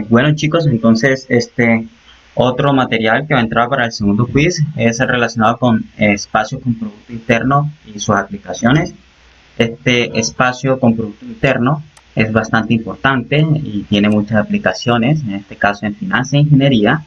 Bueno chicos, entonces otro material que va a entrar para el segundo quiz es el relacionado con espacio con producto interno y sus aplicaciones. Este espacio con producto interno es bastante importante y tiene muchas aplicaciones, en este caso en finanzas e ingeniería,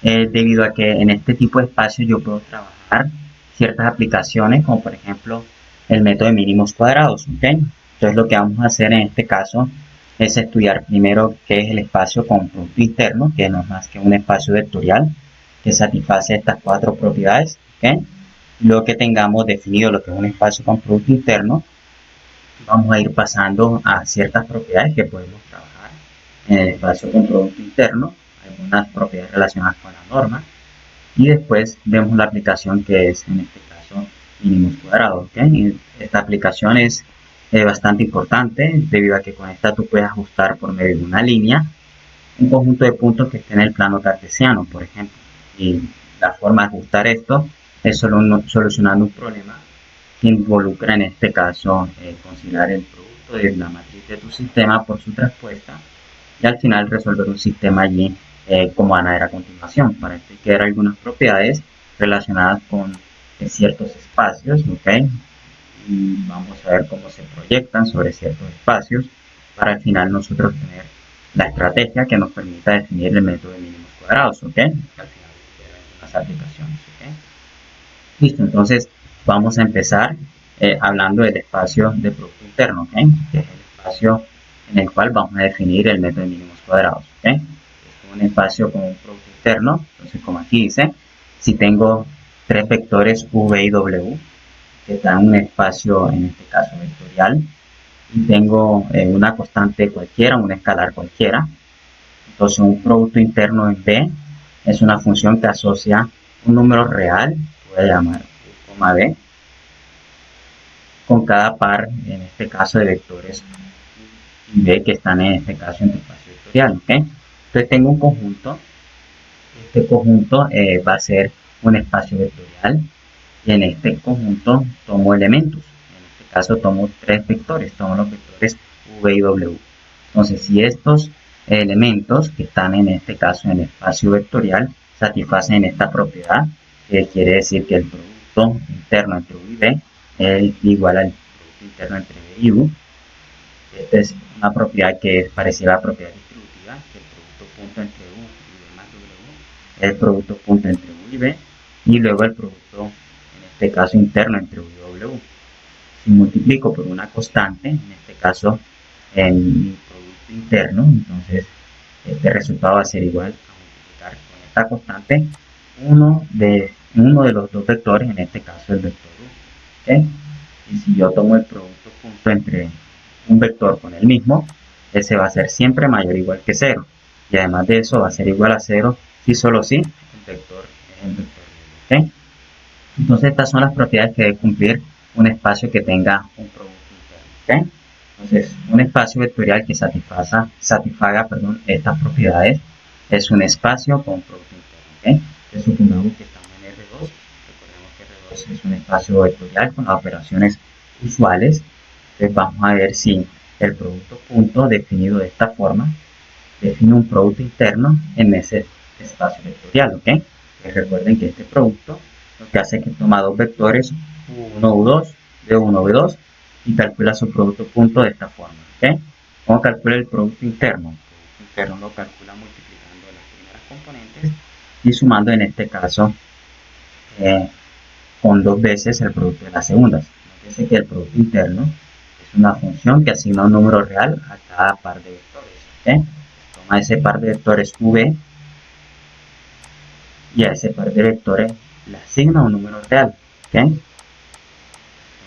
debido a que en este tipo de espacio yo puedo trabajar ciertas aplicaciones, como por ejemplo el método de mínimos cuadrados. ¿Ok? Entonces lo que vamos a hacer en este caso es estudiar primero qué es el espacio con producto interno, que no es más que un espacio vectorial que satisface estas cuatro propiedades. ¿Ok? Luego que tengamos definido lo que es un espacio con producto interno, vamos a ir pasando a ciertas propiedades que podemos trabajar en el espacio con producto interno, algunas propiedades relacionadas con la norma, y después vemos la aplicación que es en este caso mínimos cuadrados. ¿Okay? Esta aplicación es bastante importante debido a que con esta tú puedes ajustar por medio de una línea un conjunto de puntos que esté en el plano cartesiano, por ejemplo. Y la forma de ajustar esto es solucionando un problema que involucra en este caso considerar el producto de la matriz de tu sistema por su respuesta y al final resolver un sistema allí como van a ver a continuación. Para esto hay que ver algunas propiedades relacionadas con ciertos espacios, ¿ok? Y vamos a ver cómo se proyectan sobre ciertos espacios para al final nosotros tener la estrategia que nos permita definir el método de mínimos cuadrados, ¿ok? Al final las aplicaciones, ¿ok? Listo, entonces vamos a empezar hablando del espacio de producto interno, ¿ok? Que es el espacio en el cual vamos a definir el método de mínimos cuadrados, ¿ok? Es un espacio con un producto interno, entonces como aquí dice, si tengo tres vectores v y w que están en un espacio, en este caso vectorial, y tengo una constante cualquiera, un escalar cualquiera, entonces un producto interno en b es una función que asocia un número real, voy a llamar u, b, con cada par, en este caso de vectores y b que están en este caso en el espacio vectorial. ¿Ok? Entonces tengo un conjunto, este conjunto va a ser un espacio vectorial y en este conjunto tomo elementos. En este caso tomo tres vectores, tomo los vectores v y w. Entonces si estos elementos que están en este caso en el espacio vectorial satisfacen esta propiedad, que quiere decir que el producto interno entre u y b es igual al producto interno entre b y u. Esta es una propiedad que es parecida a la propiedad distributiva, que el producto punto entre u y b más w es el producto punto entre u y b, y luego el producto, en este caso interno entre u y w. Si multiplico por una constante, en este caso en mi producto interno, entonces este resultado va a ser igual a multiplicar con esta constante uno de los dos vectores, en este caso el vector u. ¿Okay? Y si yo tomo el producto punto entre un vector con el mismo, ese va a ser siempre mayor o igual que 0. Y además de eso va a ser igual a 0 si solo si el vector es el vector mismo. ¿Okay? Entonces estas son las propiedades que debe cumplir un espacio que tenga un producto interno. ¿Okay? Entonces un espacio vectorial que satisfaga estas propiedades es un espacio con producto interno. ¿Okay? Entonces supongamos que estamos en R2. Recordemos que R2 es un espacio vectorial con las operaciones usuales. Entonces vamos a ver si el producto punto definido de esta forma define un producto interno en ese espacio vectorial. ¿Ok? Entonces recuerden que este producto lo que hace es que toma dos vectores u1, u2, b1, b2 y calcula su producto punto de esta forma. ¿Ok? ¿Cómo calcula el producto interno? El producto interno lo calcula multiplicando las primeras componentes y sumando en este caso eh, con dos veces el producto de las segundas. Fíjense que el producto interno es una función que asigna un número real a cada par de vectores. ¿Okay? Toma ese par de vectores v y a ese par de vectores le asigna un número real. ¿Okay?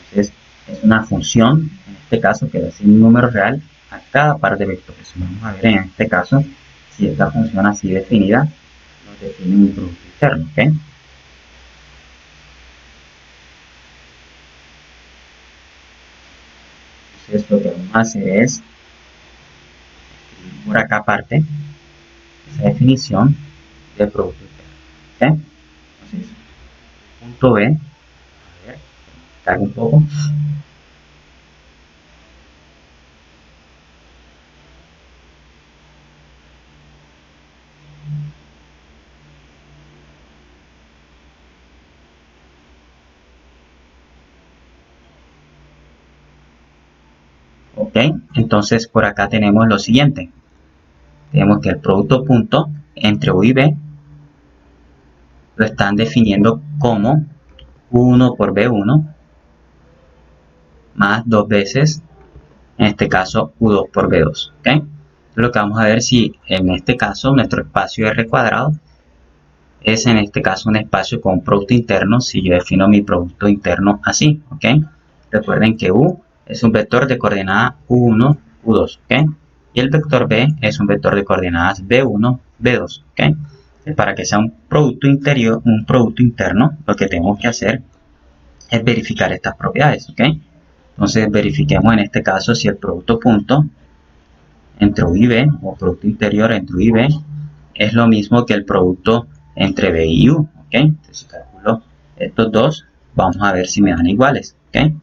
Entonces es una función, en este caso, que le asigna un número real a cada par de vectores. Vamos a ver en este caso si esta función así definida nos define un producto interno. ¿Okay? Entonces lo que vamos a hacer es escribir por acá aparte esa definición del producto interno. ¿Okay? Entonces, punto B, a ver, cargo un poco. Ok, entonces por acá tenemos lo siguiente. Tenemos que el producto punto entre U y B lo están definiendo como U1 por B1 más dos veces, en este caso, U2 por B2. ¿Ok? Lo que vamos a ver si en este caso nuestro espacio R cuadrado es en este caso un espacio con un producto interno si yo defino mi producto interno así. ¿Ok? Recuerden que U es un vector de coordenadas U1, U2. ¿Ok? Y el vector B es un vector de coordenadas B1, B2. ¿Ok? Para que sea un producto interior, un producto interno, lo que tenemos que hacer es verificar estas propiedades. ¿Ok? Entonces verifiquemos en este caso si el producto punto entre U y B, o producto interior entre U y B, es lo mismo que el producto entre B y U. ¿Ok? Entonces si calculo estos dos, vamos a ver si me dan iguales. ¿Ok?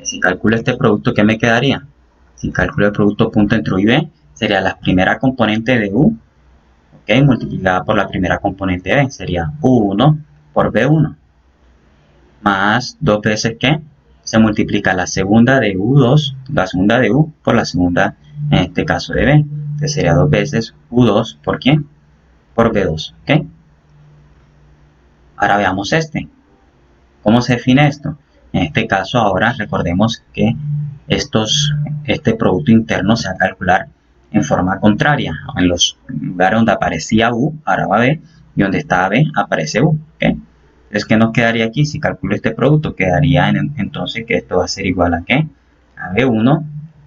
Si calculo este producto, ¿qué me quedaría? Si calculo el producto punto entre U y B, sería la primera componente de U, ¿ok? Multiplicada por la primera componente de B, sería U1 por B1, más dos veces que se multiplica la segunda de U2, la segunda de U por la segunda, en este caso de B, que sería dos veces U2 por ¿qué? Por B2, ¿ok? Ahora veamos este. ¿Cómo se define esto? En este caso ahora recordemos que este producto interno se va a calcular en forma contraria. En los lugares donde aparecía U, ahora va B, y donde estaba B, aparece U. ¿Okay? Entonces, ¿qué nos quedaría aquí? Si calculo este producto, quedaría entonces que esto va a ser igual a ¿qué? A B1,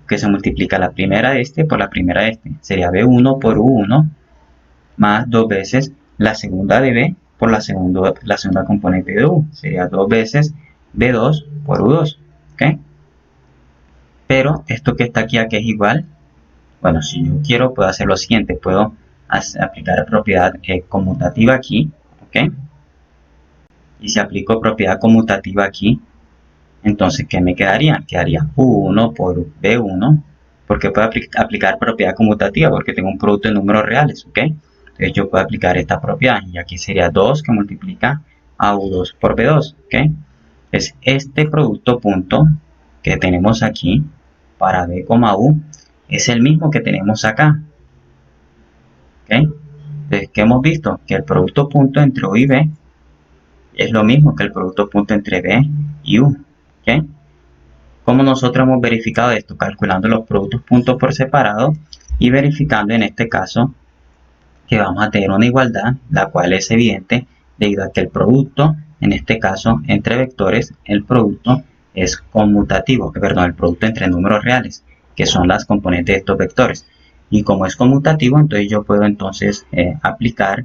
que se multiplica la primera de este por la primera de este. Sería B1 por U1 más dos veces la segunda de B por la segunda componente de U. Sería dos veces B2 por U2. ¿Ok? Pero esto que está aquí a que es igual, bueno, si yo quiero puedo hacer lo siguiente. Puedo aplicar propiedad conmutativa aquí. ¿Ok? Y si aplico propiedad conmutativa aquí, entonces, ¿qué me quedaría? Quedaría U1 por B1. ¿Por qué puedo aplicar propiedad conmutativa? Porque tengo un producto de números reales, ¿ok? Entonces yo puedo aplicar esta propiedad y aquí sería 2 que multiplica a U2 por B2, ¿ok? Es este producto punto que tenemos aquí para B, U es el mismo que tenemos acá, ¿ok? Entonces, ¿qué hemos visto? Que el producto punto entre U y B es lo mismo que el producto punto entre B y U, ¿ok? ¿Cómo nosotros hemos verificado esto? Calculando los productos puntos por separado y verificando en este caso que vamos a tener una igualdad, la cual es evidente debido a que el producto, en este caso entre vectores, el producto es conmutativo, perdón, el producto entre números reales, que son las componentes de estos vectores. Y como es conmutativo, entonces yo puedo entonces aplicar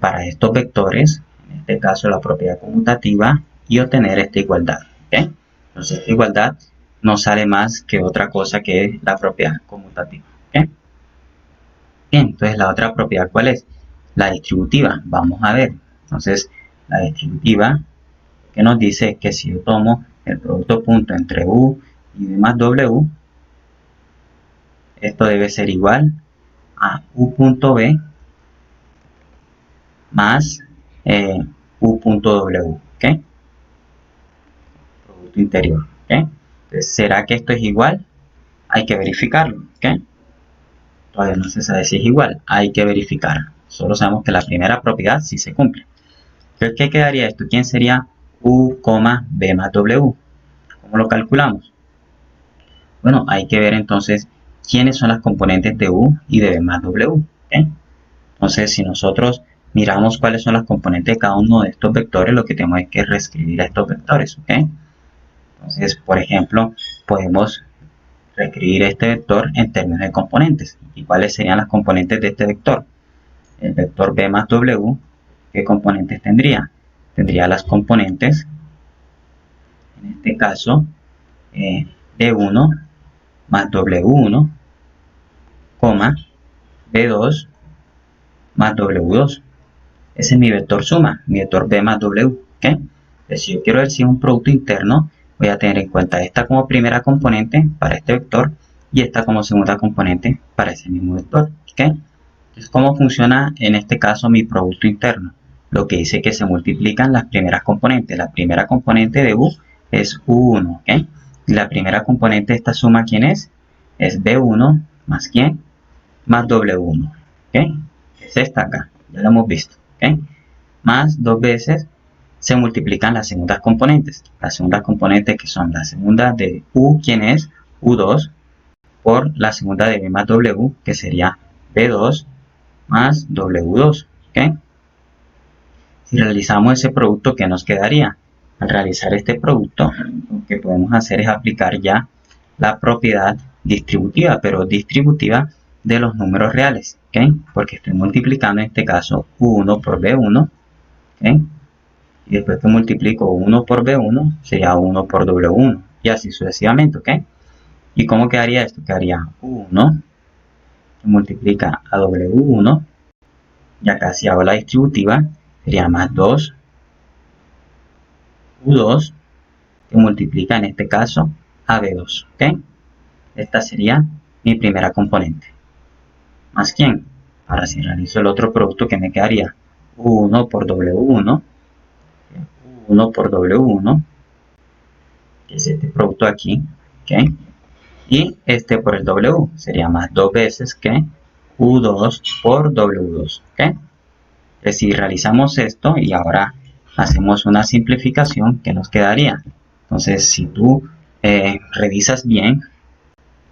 para estos vectores, en este caso la propiedad conmutativa, y obtener esta igualdad. ¿Okay? Entonces esta igualdad no sale más que otra cosa que la propiedad conmutativa. ¿Okay? Bien, entonces la otra propiedad, ¿cuál es? La distributiva. Vamos a ver. Entonces, la distributiva que nos dice que si yo tomo el producto punto entre U y B más W, esto debe ser igual a U punto B más U punto W. ¿Ok? Producto interior. ¿Ok? Entonces, ¿será que esto es igual? Hay que verificarlo. ¿Ok? Todavía no se sabe si es igual. Hay que verificar. Solo sabemos que la primera propiedad sí se cumple. Entonces, ¿qué quedaría esto? ¿Quién sería U, B más W? ¿Cómo lo calculamos? Bueno, hay que ver entonces quiénes son las componentes de U y de B más W. ¿Okay? Entonces, si nosotros miramos cuáles son las componentes de cada uno de estos vectores, lo que tenemos es que reescribir a estos vectores. ¿Okay? Entonces, por ejemplo, podemos reescribir este vector en términos de componentes. ¿Y cuáles serían las componentes de este vector? El vector B más W, ¿qué componentes tendría? Tendría las componentes, en este caso, B1 más W1, B2 más W2. Ese es mi vector suma, mi vector B más W. ¿Okay? Entonces, si yo quiero ver si es un producto interno, voy a tener en cuenta esta como primera componente para este vector y esta como segunda componente para ese mismo vector. ¿Okay? Entonces, ¿cómo funciona en este caso mi producto interno? Lo que dice que se multiplican las primeras componentes. La primera componente de U es U1, ¿okay? Y la primera componente de esta suma, ¿quién es? Es B1 más ¿quién? Más W1. ¿Ok? Es esta acá. Ya la hemos visto. ¿Ok? Más dos veces se multiplican las segundas componentes. Las segundas componentes que son la segunda de U, ¿quién es? U2 por la segunda de B más W, que sería B2 más W2. ¿Ok? Si realizamos ese producto, ¿qué nos quedaría? Al realizar este producto, lo que podemos hacer es aplicar ya la propiedad distributiva, pero distributiva de los números reales, ¿ok? Porque estoy multiplicando en este caso U1 por B1, ¿ok? Y después que multiplico 1 por B1, sería 1 por W1, y así sucesivamente, ¿ok? ¿Y cómo quedaría esto? Quedaría U1 que multiplica a W1, y acá si hago la distributiva, sería más 2 U2 que multiplica en este caso a B2, ¿ok? Esta sería mi primera componente. ¿Más quién? Ahora si realizo el otro producto, que me quedaría? U1 por W1, U1 por W1, que es este producto aquí, ¿ok? Y este por el W, sería más dos veces que U2 por W2, ¿ok? Entonces, si realizamos esto y ahora hacemos una simplificación, ¿qué nos quedaría? Entonces, si tú revisas bien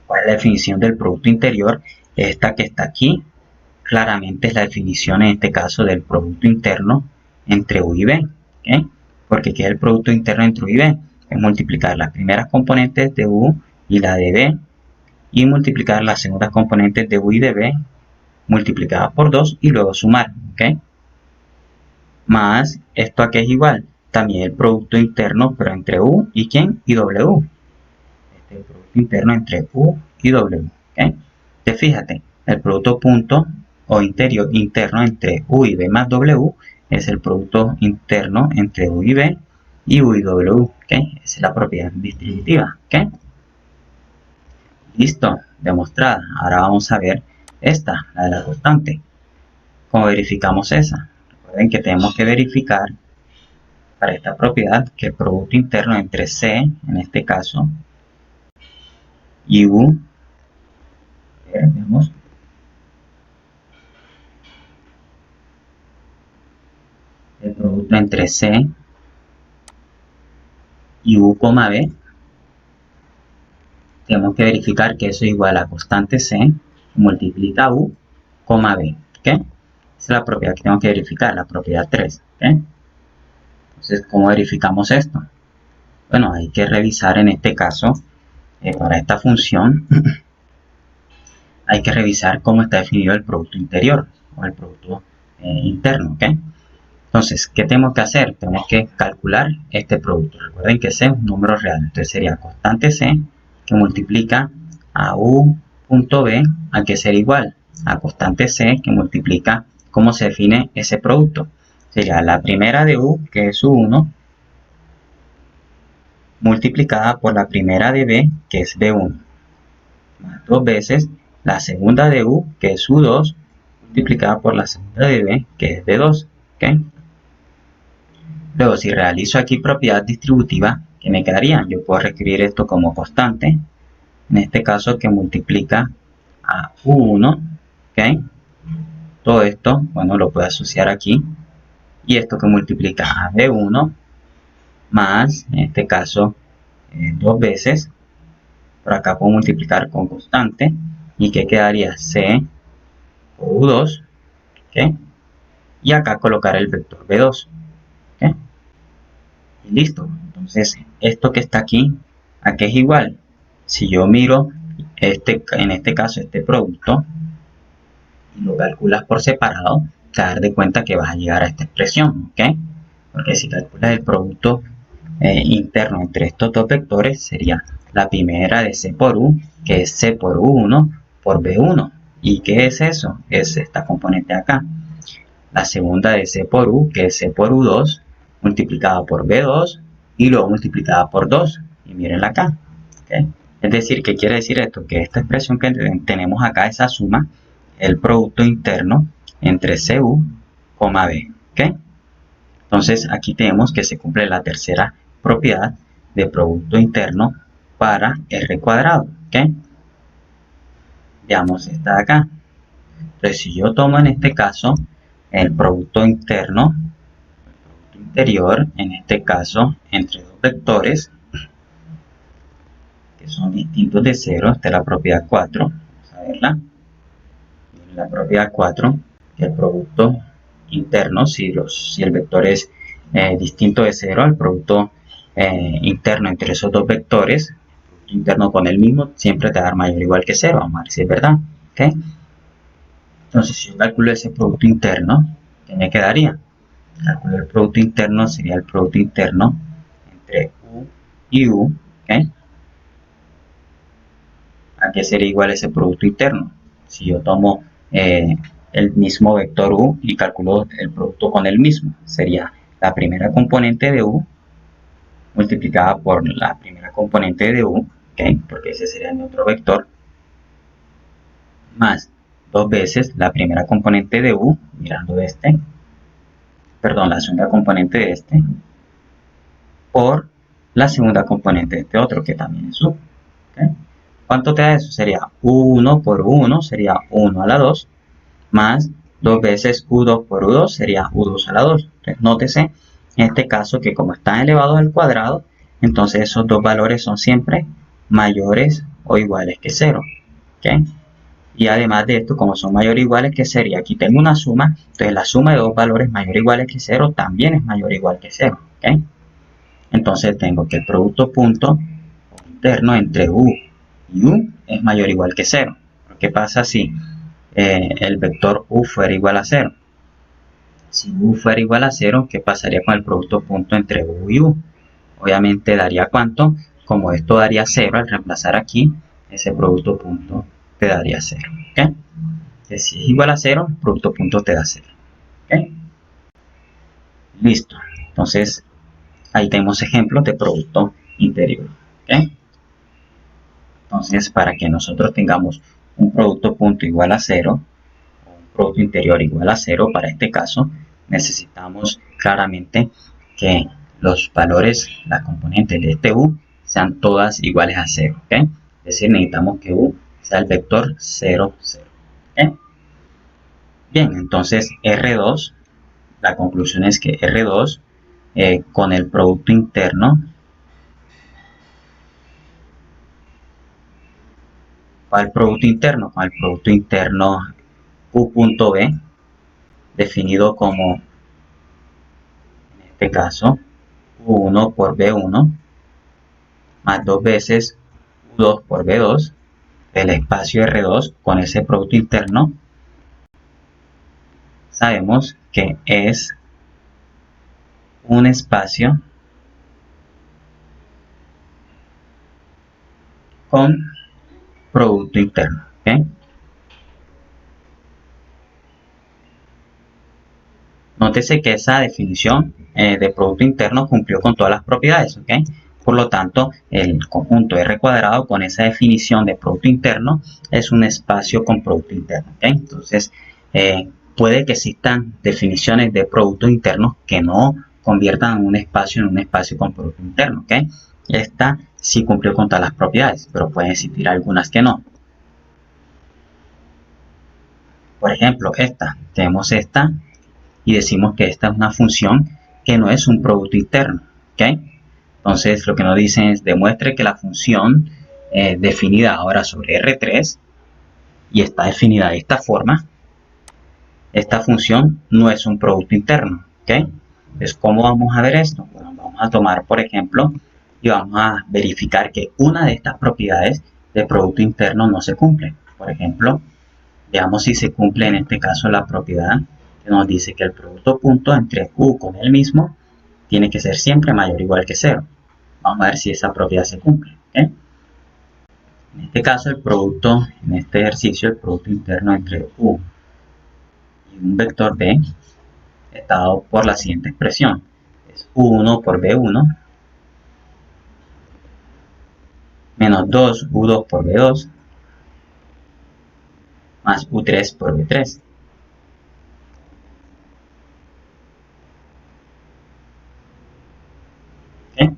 cuál es la definición del Producto Interior, esta que está aquí, claramente es la definición en este caso del Producto Interno entre U y B, ¿okay? Porque ¿qué es el Producto Interno entre U y B? Es multiplicar las primeras componentes de U y la de B, y multiplicar las segundas componentes de U y de B, multiplicadas por 2 y luego sumar, ¿ok? Más esto aquí es igual, también el producto interno, pero entre U y ¿quién? Y W. Este es el producto interno entre U y W. ¿Ok? Entonces fíjate, el producto punto o interior interno entre U y B más W es el producto interno entre U y B y U y W. ¿Ok? Esa es la propiedad distributiva. ¿Ok? Listo, demostrada. Ahora vamos a ver esta, la de la constante. ¿Cómo verificamos esa? Recuerden que tenemos que verificar para esta propiedad que el producto interno entre C, en este caso, y U, veamos, el producto entre C y U, B, tenemos que verificar que eso es igual a constante C multiplica U, B. ¿Ok? Esa es la propiedad que tengo que verificar, la propiedad 3. ¿Ok? Entonces, ¿cómo verificamos esto? Bueno, hay que revisar en este caso, para esta función, hay que revisar cómo está definido el producto interior o el producto interno. ¿Ok? Entonces, ¿qué tenemos que hacer? Tenemos que calcular este producto. Recuerden que C es un número real. Entonces sería constante C que multiplica a U.B, a que ser igual a constante C que multiplica cómo se define ese producto. Sería la primera de U, que es U1, multiplicada por la primera de B, que es B1. Más dos veces la segunda de U, que es U2, multiplicada por la segunda de B, que es B2. ¿Ok? Luego, si realizo aquí propiedad distributiva, ¿qué me quedaría? Yo puedo reescribir esto como constante, en este caso que multiplica a U1, ¿ok? Todo esto, bueno, lo puedo asociar aquí, y esto que multiplica a B1, más, en este caso, dos veces, por acá puedo multiplicar con constante, y que quedaría C por U2, ¿ok? Y acá colocar el vector B2, ¿ok? Y listo. Entonces, esto que está aquí, ¿a qué es igual? Si yo miro en este caso este producto y lo calculas por separado, te vas a dar de cuenta que vas a llegar a esta expresión, ¿ok? Porque si calculas el producto interno entre estos dos vectores, sería la primera de C por U, que es C por U1 por B1. ¿Y qué es eso? Es esta componente acá. La segunda de C por U, que es C por U2, multiplicada por B2 y luego multiplicada por 2. Y mírenla acá. ¿Okay? Es decir, ¿qué quiere decir esto? Que esta expresión que tenemos acá, esa suma, el producto interno entre CU, B. ¿Okay? Entonces aquí tenemos que se cumple la tercera propiedad de producto interno para R cuadrado, ¿ok? Veamos esta de acá. Entonces, si yo tomo en este caso el producto interno, interior, en este caso, entre dos vectores que son distintos de 0, esta es la propiedad 4, vamos a verla. La propiedad 4, el producto interno, si el vector es distinto de 0, el producto interno entre esos dos vectores, interno con el mismo, siempre te va a dar mayor o igual que 0, vamos a ver si es verdad. ¿Okay? Entonces, si yo calculo ese producto interno, ¿qué me quedaría? Calculo el producto interno, sería el producto interno entre U y U. ¿Okay? ¿A qué sería igual ese producto interno? Si yo tomo el mismo vector U y calculo el producto con el mismo, sería la primera componente de U multiplicada por la primera componente de U, ¿okay? Porque ese sería mi otro vector, más dos veces la primera componente de U, mirando este, perdón, la segunda componente de este, por la segunda componente de este otro, que también es U. ¿Okay? ¿Cuánto te da eso? Sería U1 por U1, sería 1 a la 2, más 2 veces U2 por U2 sería U2 a la 2. Entonces, nótese en este caso que como están elevados al cuadrado, entonces esos dos valores son siempre mayores o iguales que 0. ¿Okay? Y además de esto, como son mayores o iguales que 0, y aquí tengo una suma, entonces la suma de dos valores mayores o iguales que 0 también es mayor o igual que 0. ¿Okay? Entonces tengo que el producto punto interno entre U y U es mayor o igual que 0. ¿Qué pasa si el vector U fuera igual a 0? Si U fuera igual a 0, ¿qué pasaría con el producto punto entre U y U? Obviamente daría ¿cuánto? Como esto daría 0, al reemplazar aquí, ese producto punto te daría 0. ¿Okay? Entonces, si es igual a 0, el producto punto te da 0. ¿Okay? Listo. Entonces, ahí tenemos ejemplos de producto interior. ¿Okay? Entonces, para que nosotros tengamos un producto punto igual a 0, o un producto interior igual a 0, para este caso, necesitamos claramente que los valores, las componentes de este U, sean todas iguales a 0. ¿Okay? Es decir, necesitamos que U sea el vector 0, 0. ¿Okay? Bien, entonces R2, la conclusión es que R2 con el producto interno, ¿cuál producto interno? Con el producto interno U.B, definido como, en este caso, U1 por B1, más dos veces U2 por B2, el espacio R2 con ese producto interno, sabemos que es un espacio con producto interno. ¿Okay? Nótese que esa definición de producto interno cumplió con todas las propiedades. ¿Okay? Por lo tanto, el conjunto R cuadrado con esa definición de producto interno es un espacio con producto interno. ¿Okay? Entonces, puede que existan definiciones de productos internos que no conviertan un espacio en un espacio con producto interno. ¿Okay? Esta sí cumplió con todas las propiedades, pero pueden existir algunas que no. Por ejemplo, tenemos esta y decimos que esta es una función que no es un producto interno. ¿Okay? Entonces, lo que nos dicen es demuestre que la función definida ahora sobre R3 y está definida de esta forma, esta función no es un producto interno. ¿Okay? Entonces, ¿cómo vamos a ver esto? Bueno, vamos a tomar, por ejemplo, y vamos a verificar que una de estas propiedades de producto interno no se cumple. Por ejemplo, veamos si se cumple en este caso la propiedad que nos dice que el producto punto entre U con el mismo tiene que ser siempre mayor o igual que 0. Vamos a ver si esa propiedad se cumple. ¿Okay? En este caso, en este ejercicio, el producto interno entre U y un vector B está dado por la siguiente expresión. Es U1 por B1 menos 2 U2 por B2 más U3 por B3. ¿Okay?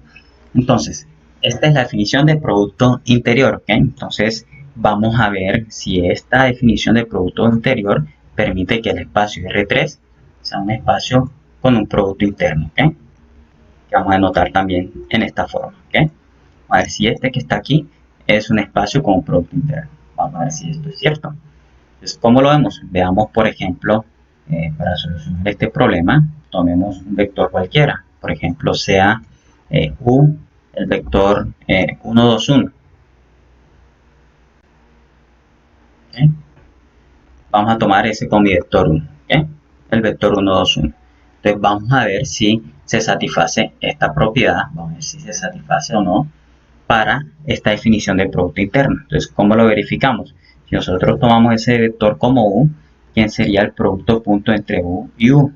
Entonces, Esta es la definición de producto interior, ¿ok? Entonces vamos a ver si esta definición de producto interior permite que el espacio R3 sea un espacio con un producto interno, ¿ok? Que vamos a anotar también en esta forma, ¿ok? Vamos a ver si este que está aquí es un espacio con un producto interno. Vamos a ver si esto es cierto. Entonces, ¿cómo lo vemos? Veamos, por ejemplo, para solucionar este problema, tomemos un vector cualquiera. Por ejemplo, sea U, el vector 1, 2, 1. ¿Okay? Vamos a tomar ese como mi vector 1. ¿Okay? El vector 1, 2, 1. Entonces, vamos a ver si se satisface esta propiedad. Vamos a ver si se satisface o no para esta definición de producto interno. Entonces, ¿cómo lo verificamos? Si nosotros tomamos ese vector como U, ¿quién sería el producto punto entre U y U?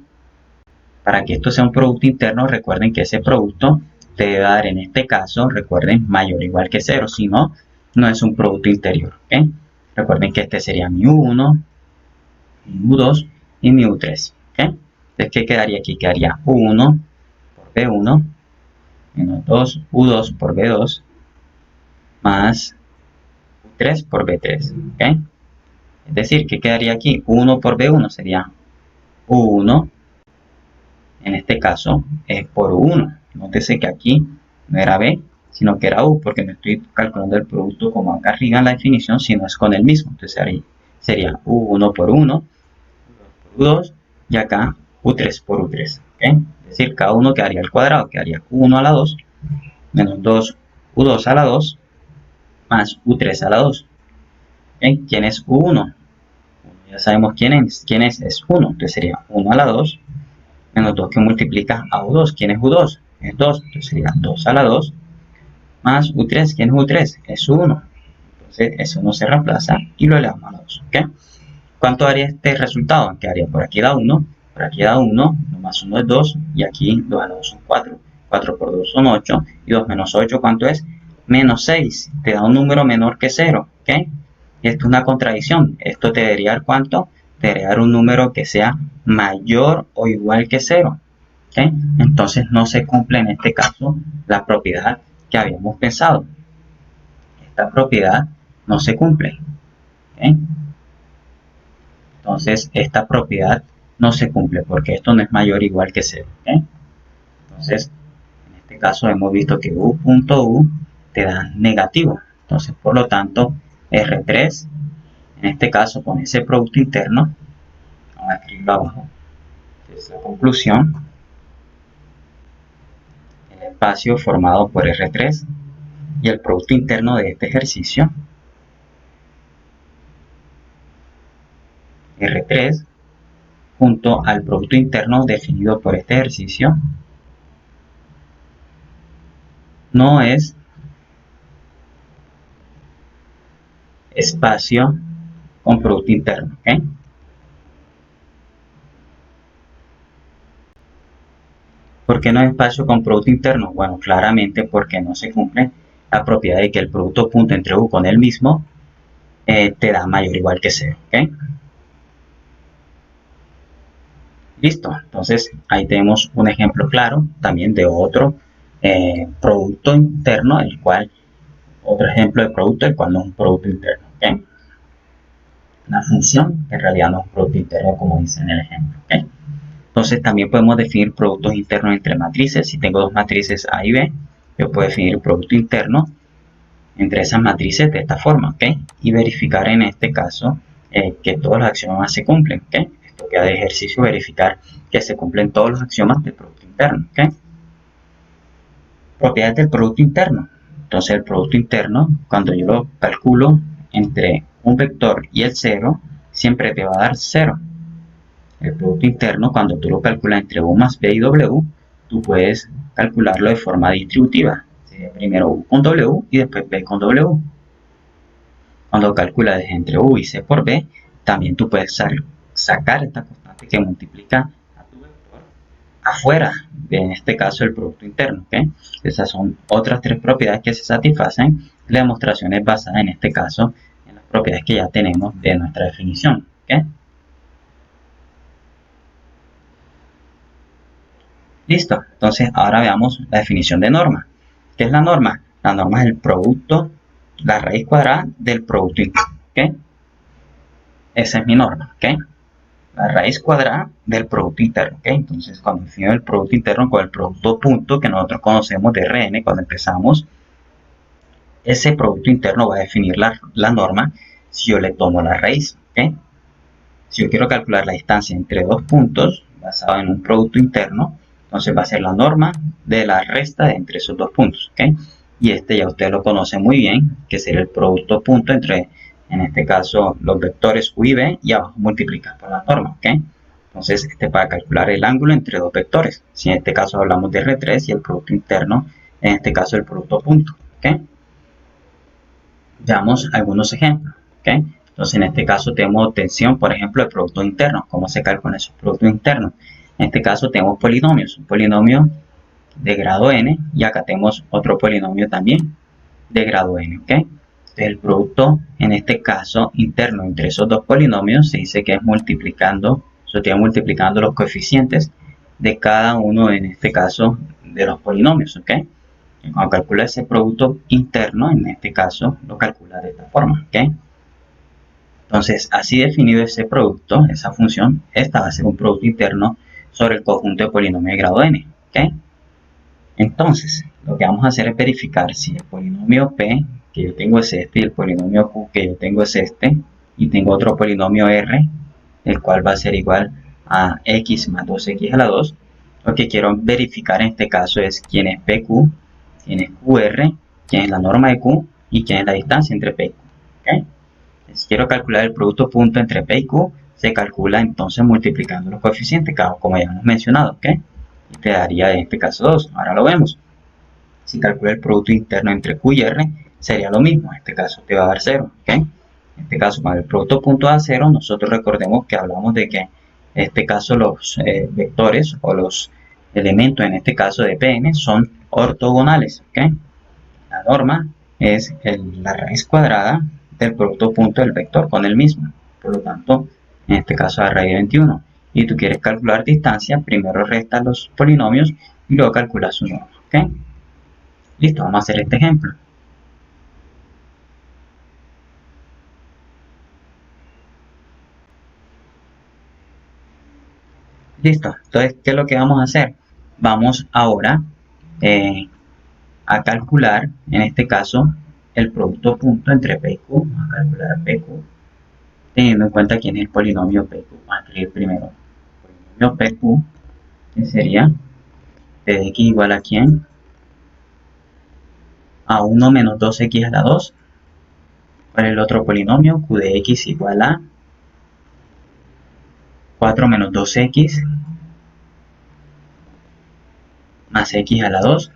Para que esto sea un producto interno, recuerden que ese producto debe dar, en este caso, recuerden, mayor o igual que 0, si no, no es un producto interior. ¿Okay? Recuerden que este sería mi U1, mi U2 y mi U3. ¿Okay? Entonces, ¿qué quedaría aquí? Quedaría U1 por B1 menos 2 U2 por B2 más U3 por B3. ¿Okay? Es decir, ¿qué quedaría aquí? U1 por B1 sería U1, en este caso, es por U1. Nótese que aquí no era B, sino que era U, porque no estoy calculando el producto como acá arriba en la definición, sino es con el mismo. Entonces sería U1 por 1, U2 por U2, y acá U3 por U3. ¿Okay? Es decir, cada uno quedaría al cuadrado, quedaría U1 a la 2, menos 2 U2 a la 2, más U3 a la 2. ¿Okay? ¿Quién es U1? Ya sabemos quién es 1, entonces sería 1 a la 2, menos 2 que multiplica a U2. ¿Quién es U2? Es 2, entonces sería 2 a la 2, más U3. ¿Quién es U3? Es 1. Entonces eso no se reemplaza y lo elevamos a la 2. ¿Okay? ¿Cuánto daría este resultado? Quedaría por aquí da 1, por aquí da 1, 1 más 1 es 2, y aquí 2 a la 2 son 4. 4 por 2 son 8, y 2 menos 8, ¿cuánto es? Menos 6. Te da un número menor que 0. ¿Okay? Y esto es una contradicción. Esto te debería dar ¿cuánto? Te debería dar un número que sea mayor o igual que 0. ¿Okay? Entonces no se cumple en este caso la propiedad que habíamos pensado. Esta propiedad no se cumple. ¿Okay? Entonces esta propiedad no se cumple porque esto no es mayor o igual que 0. ¿Okay? Entonces en este caso hemos visto que U.U te da negativo. Entonces por lo tanto R3, en este caso con ese producto interno, vamos a escribirlo abajo. Entonces la conclusión, el espacio formado por R3 y el producto interno de este ejercicio, R3 junto al producto interno definido por este ejercicio, no es espacio con producto interno. ¿Okay? ¿Por qué no es espacio con producto interno? Bueno, claramente porque no se cumple la propiedad de que el producto punto entre U con el mismo te da mayor o igual que 0. ¿Okay? Listo, entonces ahí tenemos un ejemplo claro también de otro producto interno, el cual, otro ejemplo de producto, el cual no es un producto interno. ¿Okay? Una función que en realidad no es un producto interno como dice en el ejemplo. ¿Okay? Entonces también podemos definir productos internos entre matrices. Si tengo dos matrices A y B, yo puedo definir producto interno entre esas matrices de esta forma, ¿ok? Y verificar en este caso que todos los axiomas se cumplen, ¿ok? Esto queda de ejercicio verificar que se cumplen todos los axiomas del producto interno, ¿ok? Propiedades del producto interno. Entonces el producto interno, cuando yo lo calculo entre un vector y el 0, siempre te va a dar 0. El producto interno, cuando tú lo calculas entre U más B y W, tú puedes calcularlo de forma distributiva. Primero U con W y después B con W. Cuando calculas entre U y C por B, también tú puedes sacar esta constante que multiplica a tu vector afuera de, en este caso, el producto interno. ¿Okay? Esas son otras tres propiedades que se satisfacen. La demostración es basada, en este caso, en las propiedades que ya tenemos de nuestra definición. ¿Okay? Listo. Entonces, ahora veamos la definición de norma. ¿Qué es la norma? La norma es el producto, la raíz cuadrada del producto interno, ¿ok? Esa es mi norma, ¿ok? La raíz cuadrada del producto interno, ¿ok? Entonces, cuando defino el producto interno con el producto punto que nosotros conocemos de Rn cuando empezamos, ese producto interno va a definir la norma si yo le tomo la raíz, ¿ok? Si yo quiero calcular la distancia entre dos puntos basado en un producto interno, entonces va a ser la norma de la resta entre esos dos puntos, ¿ok? Y este ya ustedes lo conocen muy bien, que sería el producto punto entre, en este caso, los vectores u y b, y abajo multiplicar por la norma, ¿ok? Entonces, este para calcular el ángulo entre dos vectores. Si en este caso hablamos de R3 y el producto interno, en este caso el producto punto, ¿ok? Veamos algunos ejemplos, ¿ok? Entonces, en este caso tenemos tensión, por ejemplo, de productos internos. ¿Cómo se calculan esos productos internos? En este caso tenemos polinomios, un polinomio de grado n, y acá tenemos otro polinomio también de grado n, ¿ok? Entonces, el producto, en este caso, interno entre esos dos polinomios, se dice que es multiplicando, se estoy multiplicando los coeficientes de cada uno, en este caso, de los polinomios, ¿ok? Cuando calcula ese producto interno, en este caso, lo calcula de esta forma, ¿ok? Entonces, así definido ese producto, esa función, esta va a ser un producto interno sobre el conjunto de polinomios de grado n, ¿ok? Entonces, lo que vamos a hacer es verificar si el polinomio p que yo tengo es este y el polinomio q que yo tengo es este, y tengo otro polinomio r, el cual va a ser igual a x más 2x a la 2. Lo que quiero verificar en este caso es quién es pq, quién es qr, quién es la norma de q y quién es la distancia entre p y q, ¿ok? Si quiero calcular el producto punto entre p y q, se calcula entonces multiplicando los coeficientes, como ya hemos mencionado, ¿ok? Y te daría en este caso 2. Ahora lo vemos. Si calculo el producto interno entre q y r, sería lo mismo. En este caso te va a dar 0, ¿ok? En este caso, cuando el producto punto da 0, nosotros recordemos que hablamos de que en este caso los vectores o los elementos, en este caso de Pn, son ortogonales, ¿ok? La norma es la raíz cuadrada del producto punto del vector con el mismo. Por lo tanto, en este caso la raíz de 21. Y tú quieres calcular distancia, primero restas los polinomios y luego calculas su norma, ¿ok? Listo, vamos a hacer este ejemplo. Listo, entonces, ¿qué es lo que vamos a hacer? Vamos ahora a calcular, en este caso, el producto punto entre P y Q. Vamos a calcular PQ, teniendo en cuenta quién es el polinomio PQ. Vamos a escribir primero el polinomio PQ, que sería P de X igual a quién? A 1 menos 2x a la 2. ¿Cuál es el otro polinomio? Q de X igual a 4 menos 2x más x a la 2.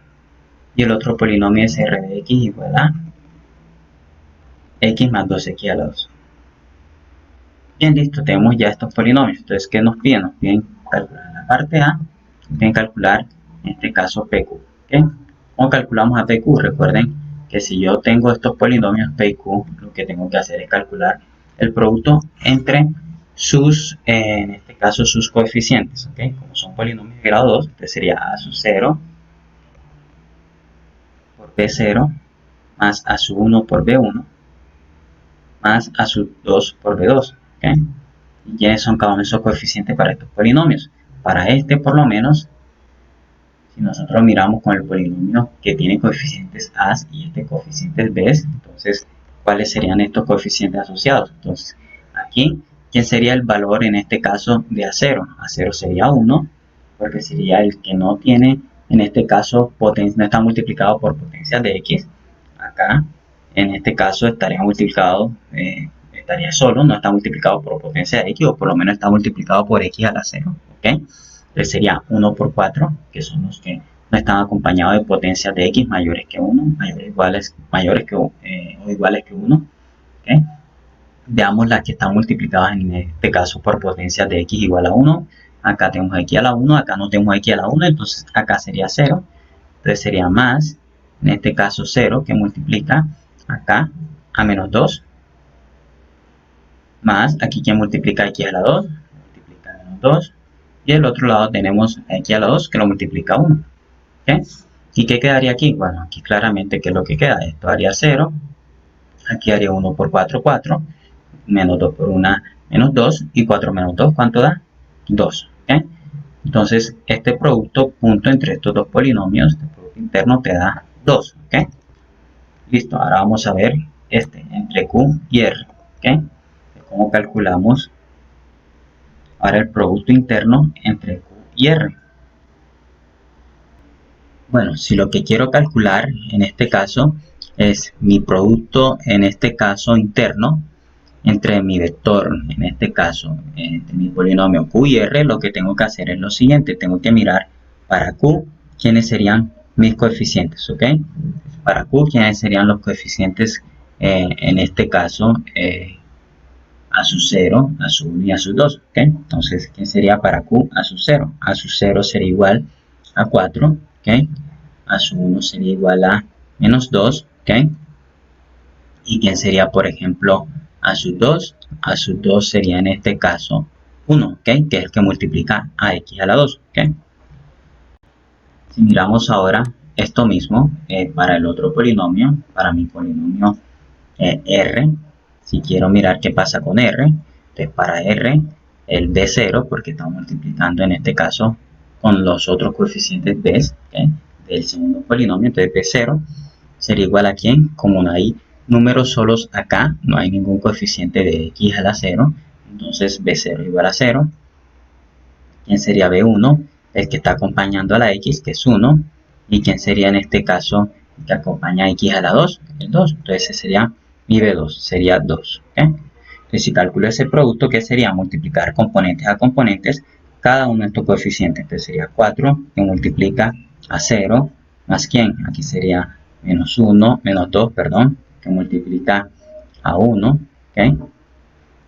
Y el otro polinomio es R de X igual a x más 2x a la 2. Bien, listo, tenemos ya estos polinomios. Entonces, ¿qué nos piden? Nos piden calcular en la parte A, nos piden calcular, en este caso, PQ. ¿Okay? ¿Cómo calculamos a PQ? Recuerden que si yo tengo estos polinomios P y Q, lo que tengo que hacer es calcular el producto entre sus, en este caso, sus coeficientes. ¿Okay? Como son polinomios de grado 2, entonces sería A sub 0 por B0 más A sub 1 por B1 más A sub 2 por B2. ¿Okay? ¿Y quiénes son cada uno de esos coeficientes para estos polinomios? Para este, por lo menos, si nosotros miramos con el polinomio que tiene coeficientes A y este coeficiente B, entonces, ¿cuáles serían estos coeficientes asociados? Entonces, aquí, ¿quién sería el valor en este caso de A0? A0 sería 1, porque sería el que no tiene, en este caso, no está multiplicado por potencia de X. Acá, en este caso, estaría multiplicado, estaría solo, no está multiplicado por potencia de X, o por lo menos está multiplicado por X a la 0, ¿ok? Entonces sería 1 por 4, que son los que no están acompañados de potencias de X mayores que 1, mayores que, o iguales que 1, ¿ok? Veamos las que están multiplicadas en este caso por potencias de X igual a 1. Acá tenemos X a la 1, acá no tenemos X a la 1, entonces acá sería 0. Entonces sería más, en este caso 0, que multiplica acá a menos 2, más aquí que multiplica X a la 2, multiplica a menos 2, y del otro lado tenemos X a la 2 que lo multiplica a 1. ¿Okay? ¿Y qué quedaría aquí? Bueno, aquí claramente, ¿qué es lo que queda? Esto haría 0, aquí haría 1 por 4, 4, menos 2 por 1, menos 2, y 4 menos 2, ¿cuánto da? 2, ¿ok? Entonces, este producto punto entre estos dos polinomios, este producto interno te da 2, ¿ok? Listo, ahora vamos a ver este entre Q y R, ¿ok? ¿Cómo calculamos ahora el producto interno entre Q y R? Bueno, si lo que quiero calcular en este caso es mi producto, en este caso interno, entre mi vector, en este caso, entre mi polinomio Q y R, lo que tengo que hacer es lo siguiente, tengo que mirar para Q quiénes serían mis coeficientes, ¿ok? Para Q quiénes serían los coeficientes, en este caso, a su 0, a su 1 y a su 2, ¿ok? Entonces, ¿qué sería para Q a su 0? A su 0 sería igual a 4, ¿ok? A su 1 sería igual a menos 2, ¿ok? ¿Y quién sería, por ejemplo, a su 2? A su 2 sería en este caso 1, ¿ok? Que es el que multiplica a x a la 2, ¿ok? Si miramos ahora esto mismo para el otro polinomio, para mi polinomio R, si quiero mirar qué pasa con R, entonces para R, el B0, porque estamos multiplicando en este caso con los otros coeficientes B, ¿okay? Del segundo polinomio, entonces B0 sería igual a ¿quién? Como no hay números solos acá, no hay ningún coeficiente de x a la 0, entonces B0 igual a 0. ¿Quién sería B1? El que está acompañando a la x, que es 1. ¿Y quién sería en este caso el que acompaña a x a la 2? El 2. Entonces ese sería mi B2, sería 2. ¿Okay? Entonces si calculo ese producto, ¿qué sería? Multiplicar componentes a componentes, cada uno de estos coeficientes. Entonces sería 4 que multiplica a 0, más ¿quién? Aquí sería menos 1, menos 2, perdón, que multiplica a 1. ¿Okay?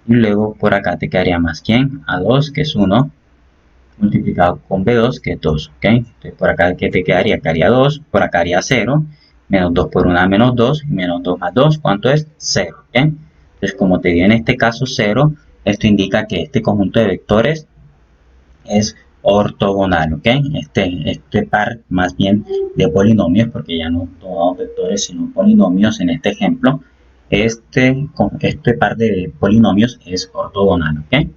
Y luego por acá te quedaría más ¿quién? A 2, que es 1, multiplicado con B2, que es 2, ¿ok? Entonces por acá, ¿qué te quedaría? Quedaría 2, por acá haría 0, menos 2 por 1, menos 2, menos 2 más 2, ¿cuánto es? 0, ¿ok? Entonces como te di en este caso 0, esto indica que este conjunto de vectores es ortogonal, ¿ok? Este par más bien de polinomios, porque ya no tomamos vectores sino polinomios en este ejemplo, este par de polinomios es ortogonal, ¿ok?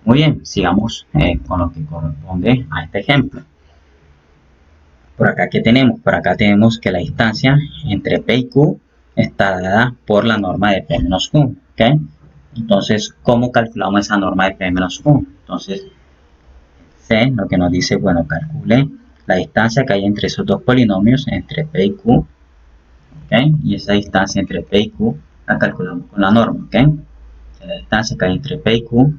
Muy bien, sigamos con lo que corresponde a este ejemplo. Por acá, ¿qué tenemos? Por acá tenemos que la distancia entre P y Q está dada por la norma de P menos Q. ¿Ok? Entonces, ¿cómo calculamos esa norma de P menos Q? Entonces, C lo que nos dice, bueno, calcule la distancia que hay entre esos dos polinomios, entre P y Q. ¿Ok? Y esa distancia entre P y Q la calculamos con la norma. ¿Ok? La distancia que hay entre P y Q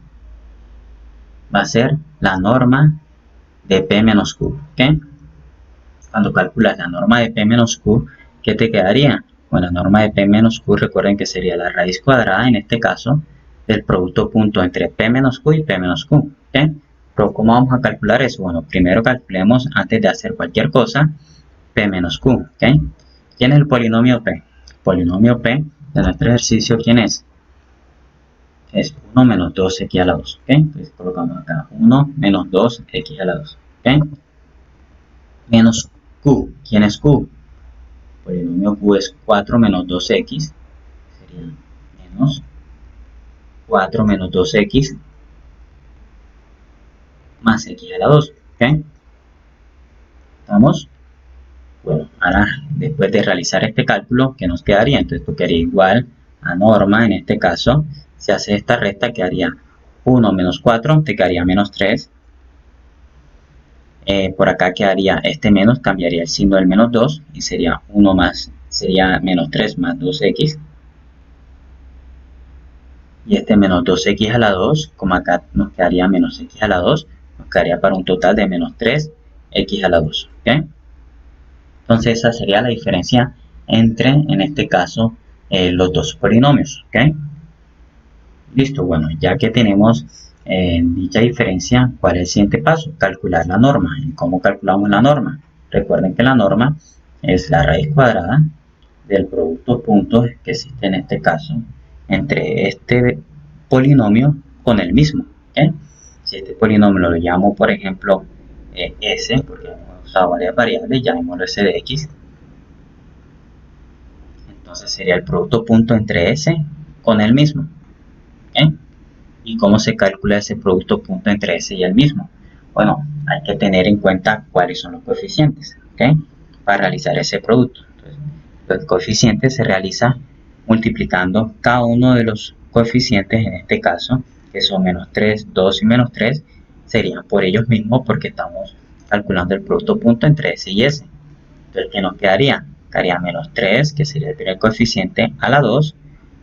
va a ser la norma de P menos Q, ¿ok? Cuando calculas la norma de P menos Q, ¿qué te quedaría? Bueno, la norma de P menos Q, recuerden que sería la raíz cuadrada, en este caso, del producto punto entre P menos Q y P menos Q, ¿ok? Pero ¿cómo vamos a calcular eso? Bueno, primero calculemos, antes de hacer cualquier cosa, P menos Q, ¿ok? ¿Quién es el polinomio P? El polinomio P de nuestro ejercicio, ¿quién es? Es 1 menos 2x a la 2, ¿ok? Entonces colocamos acá 1 menos 2x a la 2, ¿ok? Menos Q. ¿Quién es Q? Polinomio Q es 4 menos 2x, sería menos 4 menos 2x más x a la 2, ¿ok? ¿Estamos? Bueno, ahora después de realizar este cálculo, ¿qué nos quedaría? Entonces esto quedaría igual a norma, en este caso, si hace esta recta quedaría 1 menos 4, te quedaría menos 3. Por acá quedaría este menos, cambiaría el signo del menos 2 y sería 1 más, sería menos 3 más 2x. Y este menos 2x a la 2, como acá nos quedaría menos x a la 2, nos quedaría para un total de menos 3x a la 2, ¿ok? Entonces esa sería la diferencia entre, en este caso, los dos polinomios, ¿ok? Listo, bueno, ya que tenemos dicha diferencia, ¿cuál es el siguiente paso? Calcular la norma. ¿Y cómo calculamos la norma? Recuerden que la norma es la raíz cuadrada del producto puntos que existe en este caso entre este polinomio con el mismo, ¿okay? Si este polinomio lo llamo, por ejemplo, S, porque a varias variables, llamémoslo s de x. Entonces sería el producto punto entre s con el mismo. ¿Okay? ¿Y cómo se calcula ese producto punto entre s y el mismo? Bueno, hay que tener en cuenta cuáles son los coeficientes, ¿okay? Para realizar ese producto. Entonces, el coeficiente se realiza multiplicando cada uno de los coeficientes, en este caso, que son menos 3, 2 y menos 3, serían por ellos mismos porque estamos calculando el producto punto entre s y s. Entonces, ¿qué nos quedaría? Quedaría menos 3, que sería el primer coeficiente, a la 2,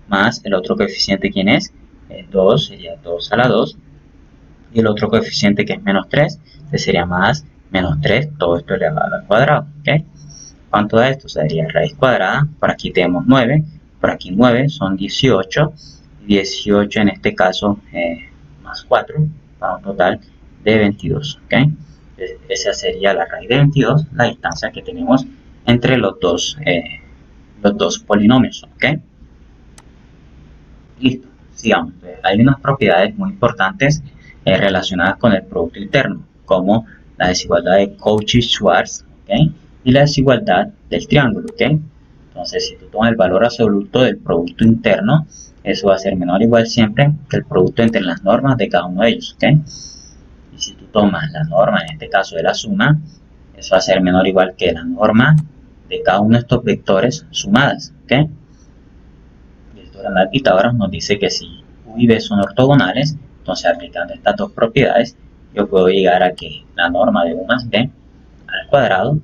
más el otro coeficiente, ¿quién es? 2, sería 2 a la 2, y el otro coeficiente que es menos 3, que sería más menos 3, todo esto elevado al cuadrado, ¿ok? ¿Cuánto da esto? Sería raíz cuadrada, por aquí tenemos 9, por aquí 9 son 18, 18 en este caso más 4, para un total de 22, ¿ok? Entonces, esa sería la raíz de 22, la distancia que tenemos entre los dos polinomios, ¿ok? Listo, sigamos. Hay unas propiedades muy importantes relacionadas con el producto interno, como la desigualdad de Cauchy-Schwarz, ¿okay? Y la desigualdad del triángulo, ¿okay? Entonces, si tú tomas el valor absoluto del producto interno, eso va a ser menor o igual siempre que el producto entre las normas de cada uno de ellos, ¿okay? Y si tú tomas la norma, en este caso de la suma, eso va a ser menor o igual que la norma de cada uno de estos vectores sumadas, ¿okay? El teorema de Pitágoras nos dice que si u y b son ortogonales, entonces aplicando estas dos propiedades, yo puedo llegar a que la norma de u más b al cuadrado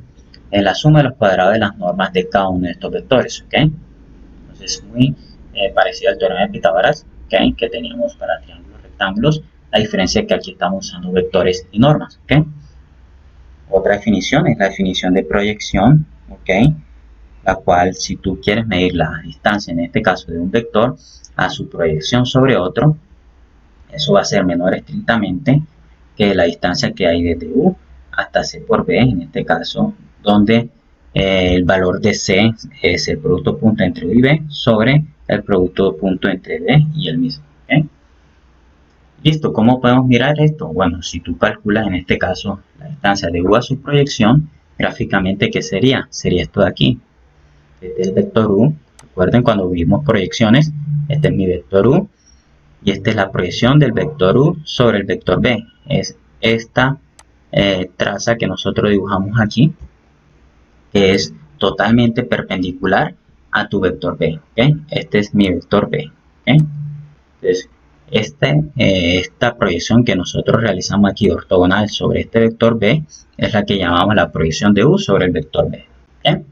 es la suma de los cuadrados de las normas de cada uno de estos vectores, ¿ok? Entonces es muy parecido al teorema de Pitágoras, ¿okay? Que teníamos para triángulos rectángulos, la diferencia es que aquí estamos usando vectores y normas, ¿ok? Otra definición es la definición de proyección, ¿ok? La cual, si tú quieres medir la distancia, en este caso de un vector, a su proyección sobre otro, eso va a ser menor estrictamente que la distancia que hay desde u hasta c por b, en este caso, donde el valor de c es el producto punto entre u y b sobre el producto punto entre b y el mismo. ¿Okay? Listo, ¿cómo podemos mirar esto? Bueno, si tú calculas en este caso la distancia de u a su proyección, gráficamente, ¿qué sería? Sería esto de aquí. Este es el vector u. Recuerden cuando vimos proyecciones, este es mi vector u y esta es la proyección del vector u sobre el vector b. Es esta traza que nosotros dibujamos aquí, que es totalmente perpendicular a tu vector b. ¿Okay? Este es mi vector b. ¿Okay? Entonces, esta proyección que nosotros realizamos aquí ortogonal sobre este vector b es la que llamamos la proyección de u sobre el vector b. ¿Okay?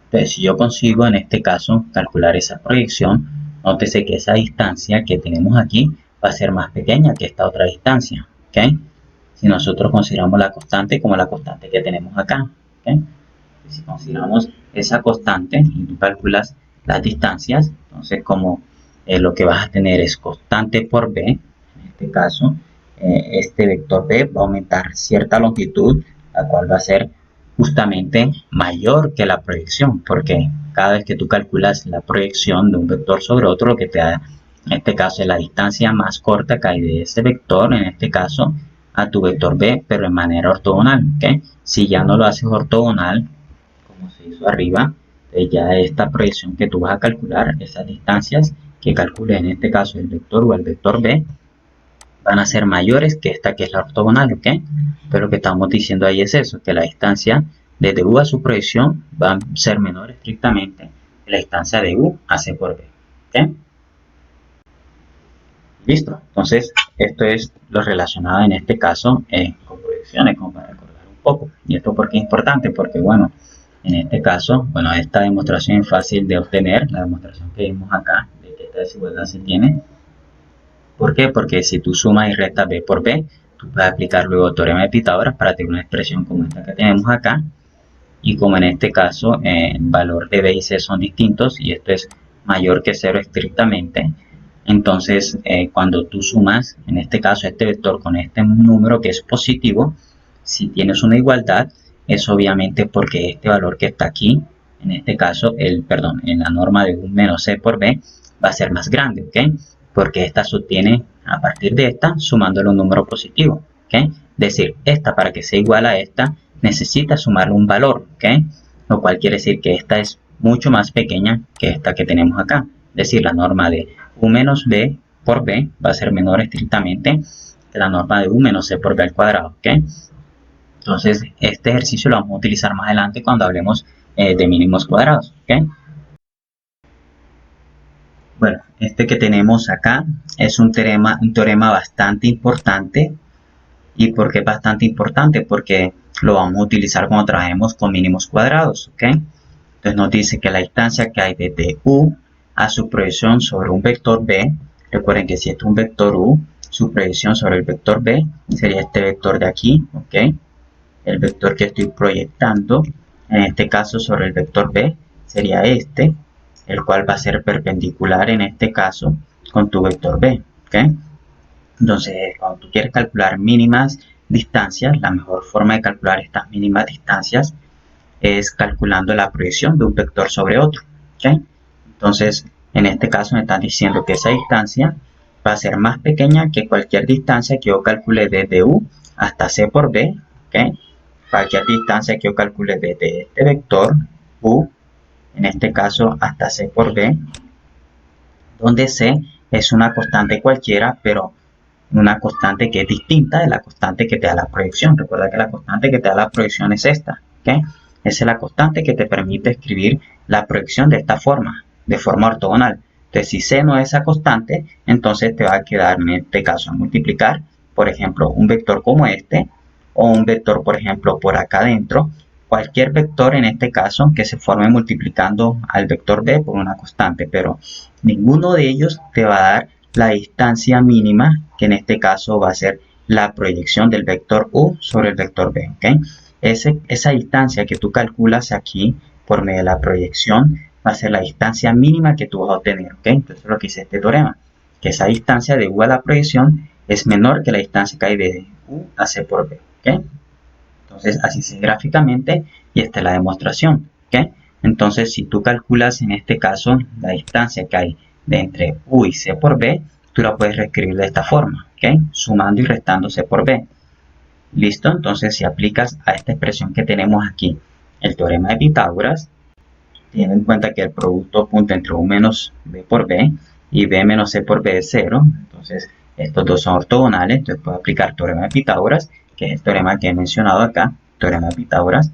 Entonces, si yo consigo en este caso calcular esa proyección, nótese que esa distancia que tenemos aquí va a ser más pequeña que esta otra distancia, ¿ok? Si nosotros consideramos la constante como la constante que tenemos acá, ¿ok? Si consideramos esa constante y tú calculas las distancias, entonces como lo que vas a tener es constante por b, en este caso, este vector b va a aumentar cierta longitud, la cual va a ser justamente mayor que la proyección, porque cada vez que tú calculas la proyección de un vector sobre otro, lo que te da en este caso es la distancia más corta que hay de ese vector, en este caso, a tu vector b, pero en manera ortogonal, ¿ok? Si ya no lo haces ortogonal, como se hizo arriba, ya esta proyección que tú vas a calcular, esas distancias que calcules en este caso el vector o el vector b, van a ser mayores que esta que es la ortogonal, ¿ok? Pero lo que estamos diciendo ahí es eso, que la distancia desde u a su proyección va a ser menor estrictamente que la distancia de u a c por b, ¿ok? Listo, entonces esto es lo relacionado en este caso con proyecciones, como para recordar un poco. ¿Y esto por qué es importante? Porque bueno, en este caso, bueno, esta demostración es fácil de obtener, la demostración que vimos acá, de que esta desigualdad se tiene. ¿Por qué? Porque si tú sumas y restas b por b, tú puedes aplicar luego el teorema de Pitágoras para tener una expresión como esta que tenemos acá. Y como en este caso el valor de b y c son distintos y esto es mayor que 0 estrictamente, entonces cuando tú sumas, en este caso este vector con este número que es positivo, si tienes una igualdad, es obviamente porque este valor que está aquí, en este caso, en la norma de 1 menos c por b, va a ser más grande, ¿ok? Porque esta se obtiene a partir de esta sumándole un número positivo, ¿ok? Es decir, esta para que sea igual a esta, necesita sumarle un valor, ¿ok? Lo cual quiere decir que esta es mucho más pequeña que esta que tenemos acá. Es decir, la norma de u menos b por b va a ser menor estrictamente que la norma de u menos c por b al cuadrado, ¿ok? Entonces, este ejercicio lo vamos a utilizar más adelante cuando hablemos de mínimos cuadrados, ¿ok? Bueno, este que tenemos acá es un teorema bastante importante. ¿Y por qué es bastante importante? Porque lo vamos a utilizar cuando trabajemos con mínimos cuadrados, ¿ok? Entonces nos dice que la distancia que hay desde u a su proyección sobre un vector b, recuerden que si este es un vector u, su proyección sobre el vector b sería este vector de aquí, ¿ok? El vector que estoy proyectando, en este caso sobre el vector b, sería este, el cual va a ser perpendicular en este caso con tu vector b, ¿ok? Entonces, cuando tú quieres calcular mínimas distancias, la mejor forma de calcular estas mínimas distancias es calculando la proyección de un vector sobre otro, ¿ok? Entonces, en este caso me están diciendo que esa distancia va a ser más pequeña que cualquier distancia que yo calcule desde u hasta c por b, ¿ok? Cualquier distancia que yo calcule desde este vector u, en este caso hasta c por b, donde c es una constante cualquiera, pero una constante que es distinta de la constante que te da la proyección. Recuerda que la constante que te da la proyección es esta, ¿ok? Esa es la constante que te permite escribir la proyección de esta forma, de forma ortogonal. Entonces, si c no es esa constante, entonces te va a quedar en este caso a multiplicar, por ejemplo, un vector como este, o un vector, por ejemplo, por acá adentro, cualquier vector en este caso que se forme multiplicando al vector b por una constante, pero ninguno de ellos te va a dar la distancia mínima, que en este caso va a ser la proyección del vector u sobre el vector b, ¿ok? Esa distancia que tú calculas aquí por medio de la proyección va a ser la distancia mínima que tú vas a obtener, ¿ok? Entonces es lo que dice este teorema, que esa distancia de u a la proyección es menor que la distancia que hay de u a c por b, ¿ok? Entonces así se gráficamente y esta es la demostración, ¿ok? Entonces si tú calculas en este caso la distancia que hay de entre u y c por b, tú la puedes reescribir de esta forma, ¿ok? Sumando y restando c por b. ¿Listo? Entonces si aplicas a esta expresión que tenemos aquí el teorema de Pitágoras, teniendo en cuenta que el producto punto entre u menos b por b y b menos c por b es 0, entonces estos dos son ortogonales, entonces puedo aplicar el teorema de Pitágoras, que es el teorema que he mencionado acá, teorema de Pitágoras,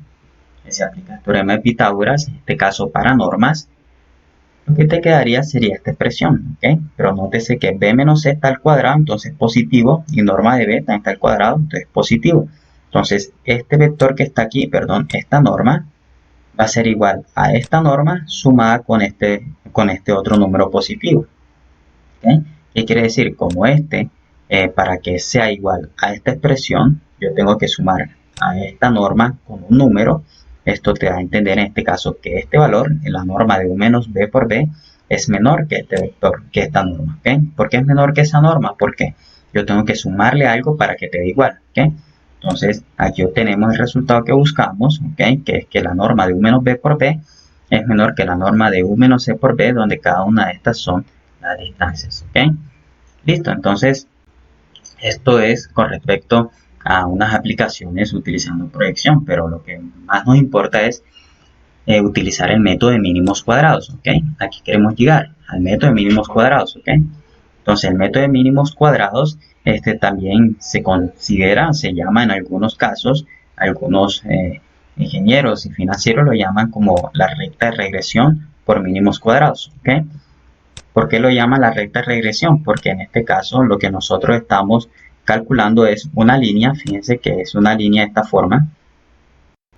que se aplica el teorema de Pitágoras, en este caso para normas, lo que te quedaría sería esta expresión, ¿ok? Pero nótese que b menos c está al cuadrado, entonces positivo, y norma de b también está al cuadrado, entonces positivo. Entonces, este vector que está aquí, perdón, esta norma, va a ser igual a esta norma sumada con este otro número positivo, ¿ok? ¿Qué quiere decir? Como para que sea igual a esta expresión, yo tengo que sumar a esta norma con un número. Esto te da a entender en este caso que este valor, en la norma de u menos b por b, es menor que este vector, que esta norma, ¿ok? ¿Por qué es menor que esa norma? Porque yo tengo que sumarle algo para que te dé igual, ¿ok? Entonces, aquí obtenemos el resultado que buscamos, ¿ok? Que es que la norma de u menos b por b es menor que la norma de u menos c por b, donde cada una de estas son las distancias, ¿ok? Listo, entonces esto es con respecto a unas aplicaciones utilizando proyección, pero lo que más nos importa es utilizar el método de mínimos cuadrados, ¿ok? Aquí queremos llegar al método de mínimos cuadrados, ¿ok? Entonces el método de mínimos cuadrados también se considera, se llama en algunos casos, algunos ingenieros y financieros lo llaman como la recta de regresión por mínimos cuadrados, ¿ok? ¿Por qué lo llama la recta de regresión? Porque en este caso lo que nosotros estamos calculando es una línea, fíjense que es una línea de esta forma.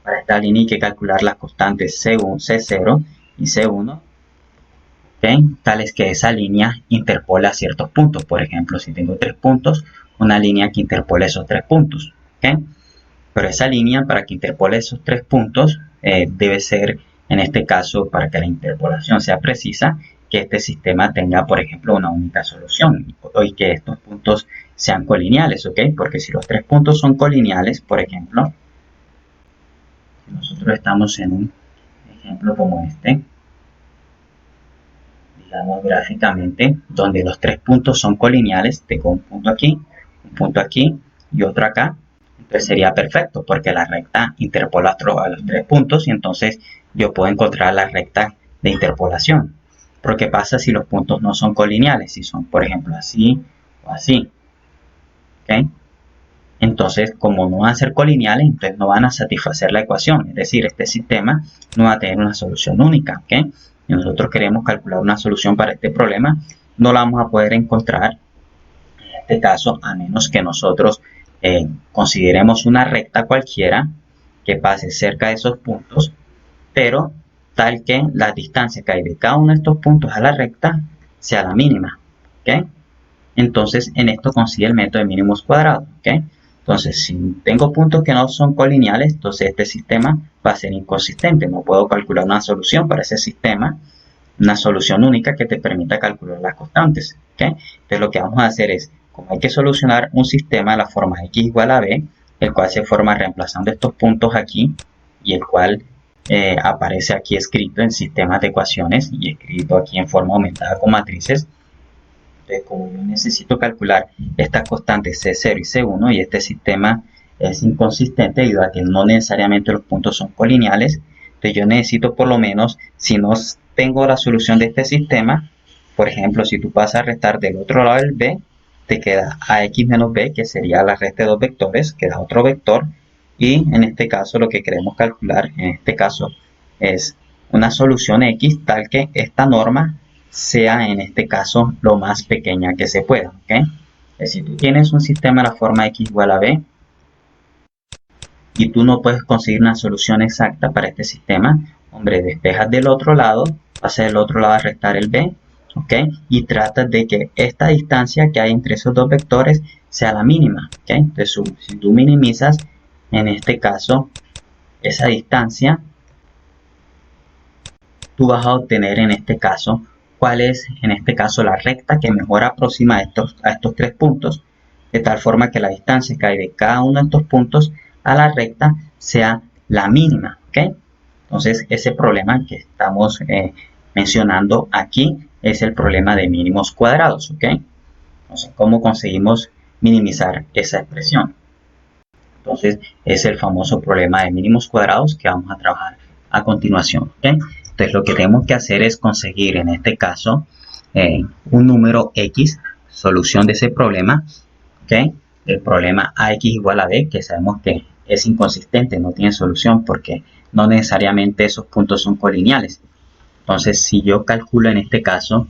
Para esta línea hay que calcular las constantes C0 y C1, ¿okay? Tales que esa línea interpola ciertos puntos. Por ejemplo, si tengo 3 puntos, una línea que interpole esos 3 puntos, ¿okay? Pero esa línea, para que interpole esos 3 puntos, debe ser, en este caso, para que la interpolación sea precisa, que este sistema tenga, por ejemplo, una única solución y que estos puntos sean colineales, ¿ok? Porque si los 3 puntos son colineales, por ejemplo, si nosotros estamos en un ejemplo como este, digamos gráficamente, donde los 3 puntos son colineales, tengo un punto aquí y otro acá. Entonces sería perfecto porque la recta interpola a los 3 puntos y entonces yo puedo encontrar la recta de interpolación. Pero ¿qué pasa si los puntos no son colineales? Si son, por ejemplo, así o así. ¿Okay? Entonces, como no van a ser colineales, entonces no van a satisfacer la ecuación. Es decir, este sistema no va a tener una solución única. ¿Okay? Si nosotros queremos calcular una solución para este problema, no la vamos a poder encontrar en este caso, a menos que nosotros consideremos una recta cualquiera que pase cerca de esos puntos, pero tal que la distancia que hay de cada uno de estos puntos a la recta sea la mínima. ¿Okay? Entonces, en esto consigue el método de mínimos cuadrados. ¿Okay? Entonces, si tengo puntos que no son colineales, entonces este sistema va a ser inconsistente. No puedo calcular una solución para ese sistema, una solución única que te permita calcular las constantes. ¿Okay? Entonces, lo que vamos a hacer es, como hay que solucionar un sistema de la forma x igual a b, el cual se forma reemplazando estos puntos aquí y el cual aparece aquí escrito en sistemas de ecuaciones y escrito aquí en forma aumentada con matrices. Entonces, como yo necesito calcular estas constantes C0 y C1 y este sistema es inconsistente debido a que no necesariamente los puntos son colineales, entonces yo necesito por lo menos, si no tengo la solución de este sistema, por ejemplo, si tú pasas a restar del otro lado del b, te queda ax menos b, que sería la resta de dos vectores, queda otro vector, y en este caso lo que queremos calcular, en este caso, es una solución x tal que esta norma sea en este caso lo más pequeña que se pueda. ¿Okay? Si tú tienes un sistema de la forma x igual a b y tú no puedes conseguir una solución exacta para este sistema, hombre, despejas del otro lado, pasas del otro lado a restar el b, ¿okay? Y tratas de que esta distancia que hay entre esos dos vectores sea la mínima. ¿Okay? Entonces, si tú minimizas en este caso esa distancia, tú vas a obtener en este caso cuál es en este caso la recta que mejor aproxima a estos 3 puntos, de tal forma que la distancia que hay de cada uno de estos puntos a la recta sea la mínima. ¿Okay? Entonces ese problema que estamos mencionando aquí es el problema de mínimos cuadrados. ¿Okay? Entonces, ¿cómo conseguimos minimizar esa expresión? Entonces es el famoso problema de mínimos cuadrados que vamos a trabajar a continuación. ¿Okay? Entonces lo que tenemos que hacer es conseguir en este caso un número x, solución de ese problema. ¿Okay? El problema ax igual a b, que sabemos que es inconsistente, no tiene solución porque no necesariamente esos puntos son colineales. Entonces si yo calculo en este caso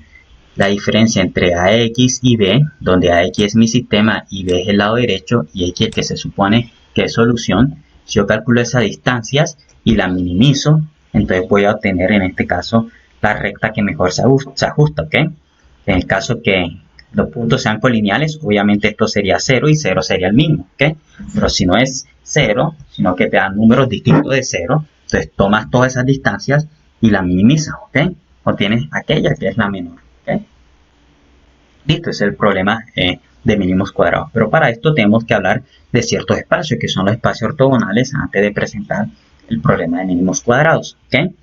la diferencia entre ax y b, donde ax es mi sistema y b es el lado derecho y x es que se supone que es solución, si yo calculo esas distancias y la minimizo, entonces voy a obtener en este caso la recta que mejor se ajusta. ¿Ok? En el caso que los puntos sean colineales, obviamente esto sería 0 y 0 sería el mínimo. ¿Ok? Pero si no es 0, sino que te dan números distintos de 0, entonces tomas todas esas distancias y la minimizas. ¿Ok? Obtienes aquella que es la menor. ¿Okay? Listo, ese es el problema de mínimos cuadrados. Pero para esto tenemos que hablar de ciertos espacios, que son los espacios ortogonales, antes de presentar el problema de mínimos cuadrados. ¿Okay?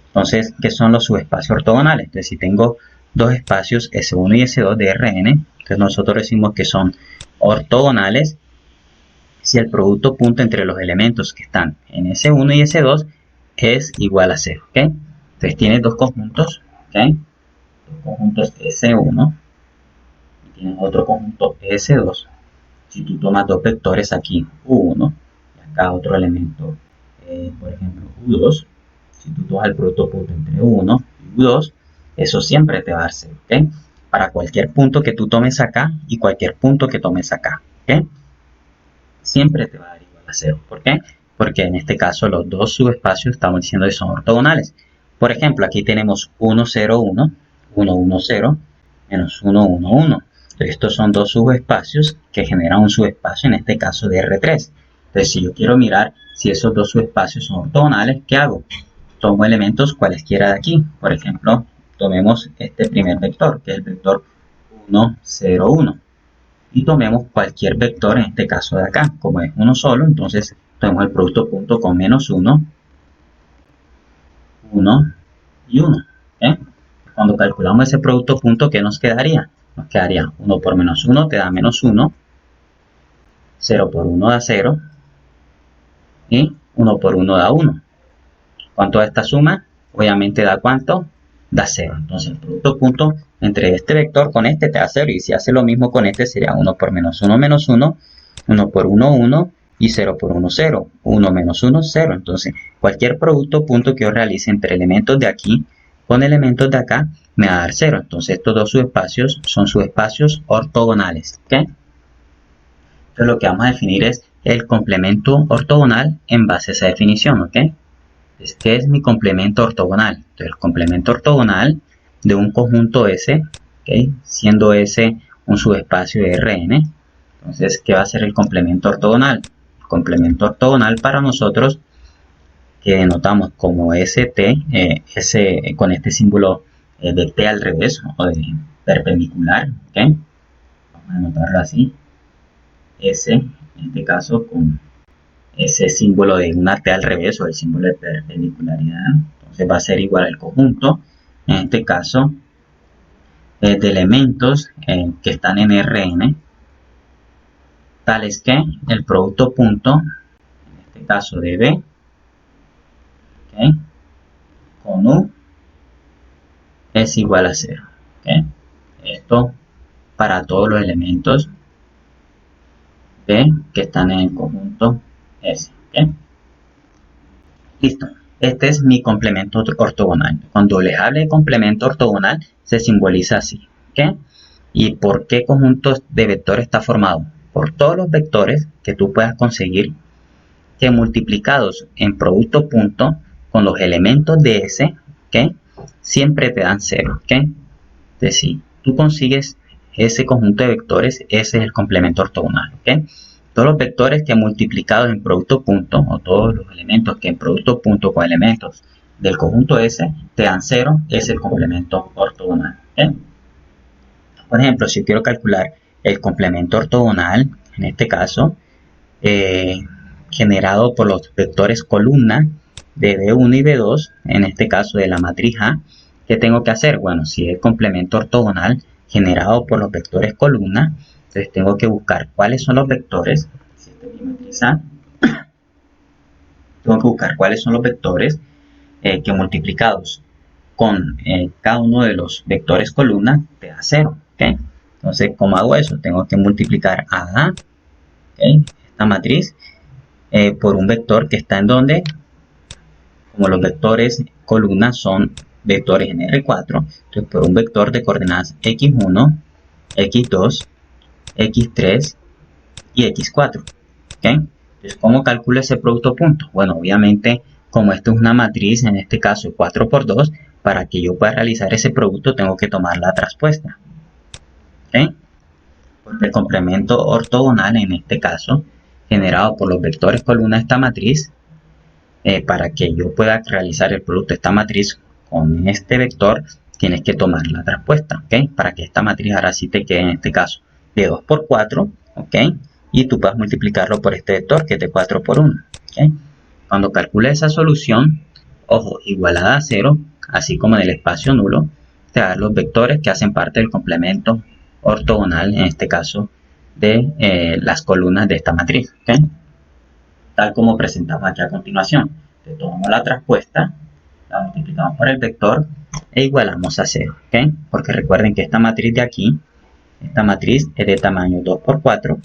Entonces, ¿qué son los subespacios ortogonales? Entonces, si tengo dos espacios S1 y S2 de Rn, entonces nosotros decimos que son ortogonales si el producto punto entre los elementos que están en S1 y S2 es igual a 0. ¿Okay? Entonces, tienes dos conjuntos, ¿okay? Dos conjuntos S1 y tienes otro conjunto S2. Si tú tomas dos vectores aquí, U1 y acá otro elemento, por ejemplo U2, si tú tomas el producto punto entre U1 y U2, eso siempre te va a dar 0. ¿Okay? Para cualquier punto que tú tomes acá y cualquier punto que tomes acá. ¿Okay? Siempre te va a dar igual a 0. ¿Por qué? Porque en este caso los dos subespacios estamos diciendo que son ortogonales. Por ejemplo, aquí tenemos 1, 0, 1, 1, 1, 0, menos 1, 1, 1. Estos son dos subespacios que generan un subespacio, en este caso de R3. Entonces, si yo quiero mirar si esos dos subespacios son ortogonales, ¿qué hago? Tomo elementos cualesquiera de aquí. Por ejemplo, tomemos este primer vector, que es el vector 1, 0, 1. Y tomemos cualquier vector, en este caso de acá. Como es uno solo, entonces tomemos el producto punto con menos 1, 1 y 1. ¿Eh? Cuando calculamos ese producto punto, ¿qué nos quedaría? Nos quedaría 1 por menos 1 te da menos 1, 0 por 1 da 0, y 1 por 1 da 1. ¿Cuánto da esta suma? Obviamente da ¿cuánto? Da 0. Entonces el producto punto entre este vector con este te da 0. Y si hace lo mismo con este sería 1 por menos 1 menos 1, 1 por 1 1 y 0 por 1 0. 1 menos 1 0. Entonces cualquier producto punto que yo realice entre elementos de aquí con elementos de acá me va a dar 0. Entonces estos dos subespacios son subespacios ortogonales. ¿Ok? Entonces lo que vamos a definir es el complemento ortogonal en base a esa definición. ¿Ok? ¿Qué es mi complemento ortogonal? Entonces, el complemento ortogonal de un conjunto S, ¿okay? Siendo S un subespacio de Rn. Entonces, ¿qué va a ser el complemento ortogonal? El complemento ortogonal para nosotros, que denotamos como ST, S con este símbolo de T al revés o de perpendicular, ¿okay? Vamos a anotarlo así. S, en este caso, con ese símbolo de una T al revés o el símbolo de perpendicularidad. Entonces va a ser igual al conjunto, en este caso, de elementos que están en Rn, tales que el producto punto, en este caso de B, ¿okay? Con U es igual a 0. ¿Okay? Esto para todos los elementos B que están en el conjunto S. ¿Okay? Listo. Este es mi complemento ortogonal. Cuando les hable de complemento ortogonal, se simboliza así. ¿Okay? ¿Y por qué conjunto de vectores está formado? Por todos los vectores que tú puedas conseguir que multiplicados en producto punto con los elementos de S, ¿okay? Siempre te dan 0. ¿Okay? Entonces, si tú consigues ese conjunto de vectores, ese es el complemento ortogonal. ¿Okay? Todos los vectores que multiplicados en producto punto, o todos los elementos que en producto punto con elementos del conjunto S te dan 0, es el complemento ortogonal. ¿Okay? Por ejemplo, si quiero calcular el complemento ortogonal, en este caso, generado por los vectores columna de B1 y B2, en este caso de la matriz A, ¿qué tengo que hacer? Bueno, si es complemento ortogonal generado por los vectores columna, entonces tengo que buscar cuáles son los vectores, si esta es mi matriz A, tengo que buscar cuáles son los vectores que multiplicados con cada uno de los vectores columna te da 0. ¿Okay? Entonces, ¿cómo hago eso? Tengo que multiplicar a A, ¿okay? Esta matriz, por un vector que está en donde, como los vectores columnas son vectores en R4, entonces por un vector de coordenadas x1, x2, x3 y x4. ¿Okay? Entonces, ¿cómo calculo ese producto punto? Bueno, obviamente, como esto es una matriz, en este caso 4 por 2, para que yo pueda realizar ese producto tengo que tomar la traspuesta. ¿Okay? Porque el complemento ortogonal, en este caso, generado por los vectores columna de esta matriz, para que yo pueda realizar el producto de esta matriz con este vector, tienes que tomar la traspuesta, ¿ok? Para que esta matriz ahora sí te quede, en este caso, de 2 por 4, ¿ok? Y tú puedas multiplicarlo por este vector, que es de 4 por 1, ¿ok? Cuando calcules esa solución, ojo, igualada a 0, así como en el espacio nulo, te da los vectores que hacen parte del complemento ortogonal, en este caso, de las columnas de esta matriz, ¿ok? Tal como presentamos aquí a continuación. Entonces, tomamos la traspuesta, la multiplicamos por el vector e igualamos a 0. ¿Okay? Porque recuerden que esta matriz de aquí, esta matriz es de tamaño 2 por 4,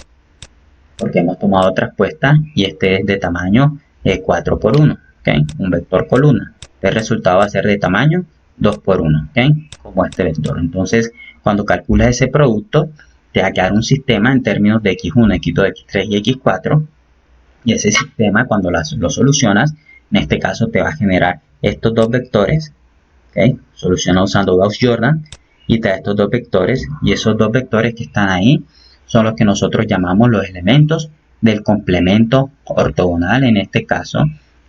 porque hemos tomado traspuesta, y este es de tamaño 4 por 1. ¿Okay? Un vector columna. El resultado va a ser de tamaño 2 por 1. ¿Okay? Como este vector. Entonces, cuando calculas ese producto, te va a quedar un sistema en términos de x1, x2, x3 y x4. Y ese sistema, cuando lo solucionas, en este caso te va a generar estos dos vectores, ¿okay? Soluciona usando Gauss-Jordan y te da estos dos vectores, y esos dos vectores que están ahí son los que nosotros llamamos los elementos del complemento ortogonal, en este caso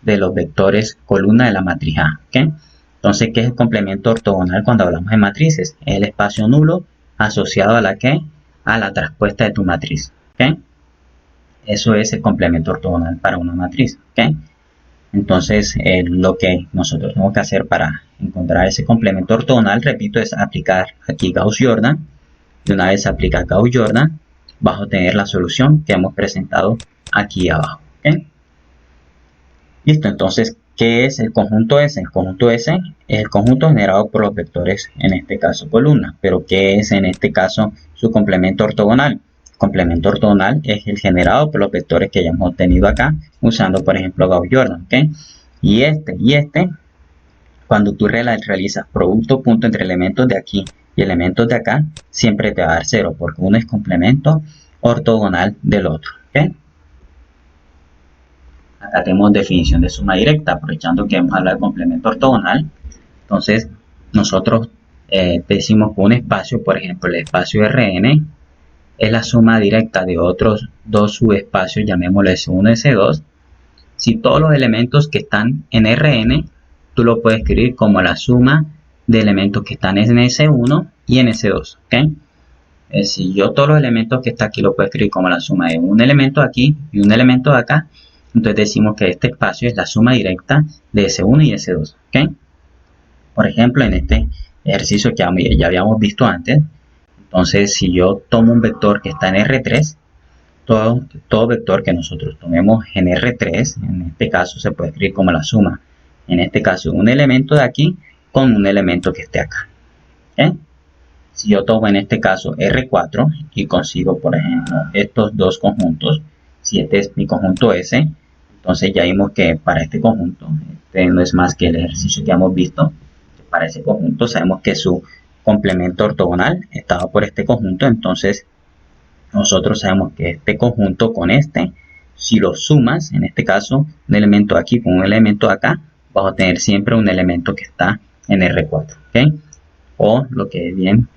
de los vectores columna de la matriz A. ¿Okay? Entonces, ¿qué es el complemento ortogonal cuando hablamos de matrices? Es el espacio nulo asociado a la que, a la traspuesta de tu matriz. ¿Okay? Eso es el complemento ortogonal para una matriz. ¿Okay? Entonces, lo que nosotros tenemos que hacer para encontrar ese complemento ortogonal, repito, es aplicar aquí Gauss-Jordan. Y una vez aplica Gauss-Jordan, vas a obtener la solución que hemos presentado aquí abajo. ¿Okay? Listo, entonces, ¿qué es el conjunto S? El conjunto S es el conjunto generado por los vectores, en este caso columna. Pero ¿qué es en este caso su complemento ortogonal? El complemento ortogonal es el generado por los vectores que ya hemos obtenido acá, usando por ejemplo Gauss-Jordan, ¿ok? Y este, cuando tú realizas producto punto entre elementos de aquí y elementos de acá, siempre te va a dar 0, porque uno es complemento ortogonal del otro, ¿ok? Acá tenemos definición de suma directa, aprovechando que hemos hablado de complemento ortogonal. Entonces, nosotros decimos que un espacio, por ejemplo, el espacio Rn, es la suma directa de otros dos subespacios, llamémoslo S1 y S2. Si todos los elementos que están en Rn, tú lo puedes escribir como la suma de elementos que están en S1 y en S2, ¿ok? Si yo todos los elementos que está aquí lo puedo escribir como la suma de un elemento aquí y un elemento de acá, entonces decimos que este espacio es la suma directa de S1 y S2, ¿ok? Por ejemplo, en este ejercicio que ya habíamos visto antes, entonces si yo tomo un vector que está en R3, todo vector que nosotros tomemos en R3, en este caso se puede escribir como la suma, en este caso un elemento de aquí con un elemento que esté acá, ¿ok? Si yo tomo en este caso R4 y consigo, por ejemplo, estos dos conjuntos, si este es mi conjunto S, entonces ya vimos que para este conjunto, este no es más que el ejercicio que hemos visto, para ese conjunto sabemos que su complemento ortogonal estaba por este conjunto, entonces nosotros sabemos que este conjunto con este, si lo sumas, en este caso, un elemento aquí con un elemento acá, vas a tener siempre un elemento que está en R4, ¿ok? O lo que es bien,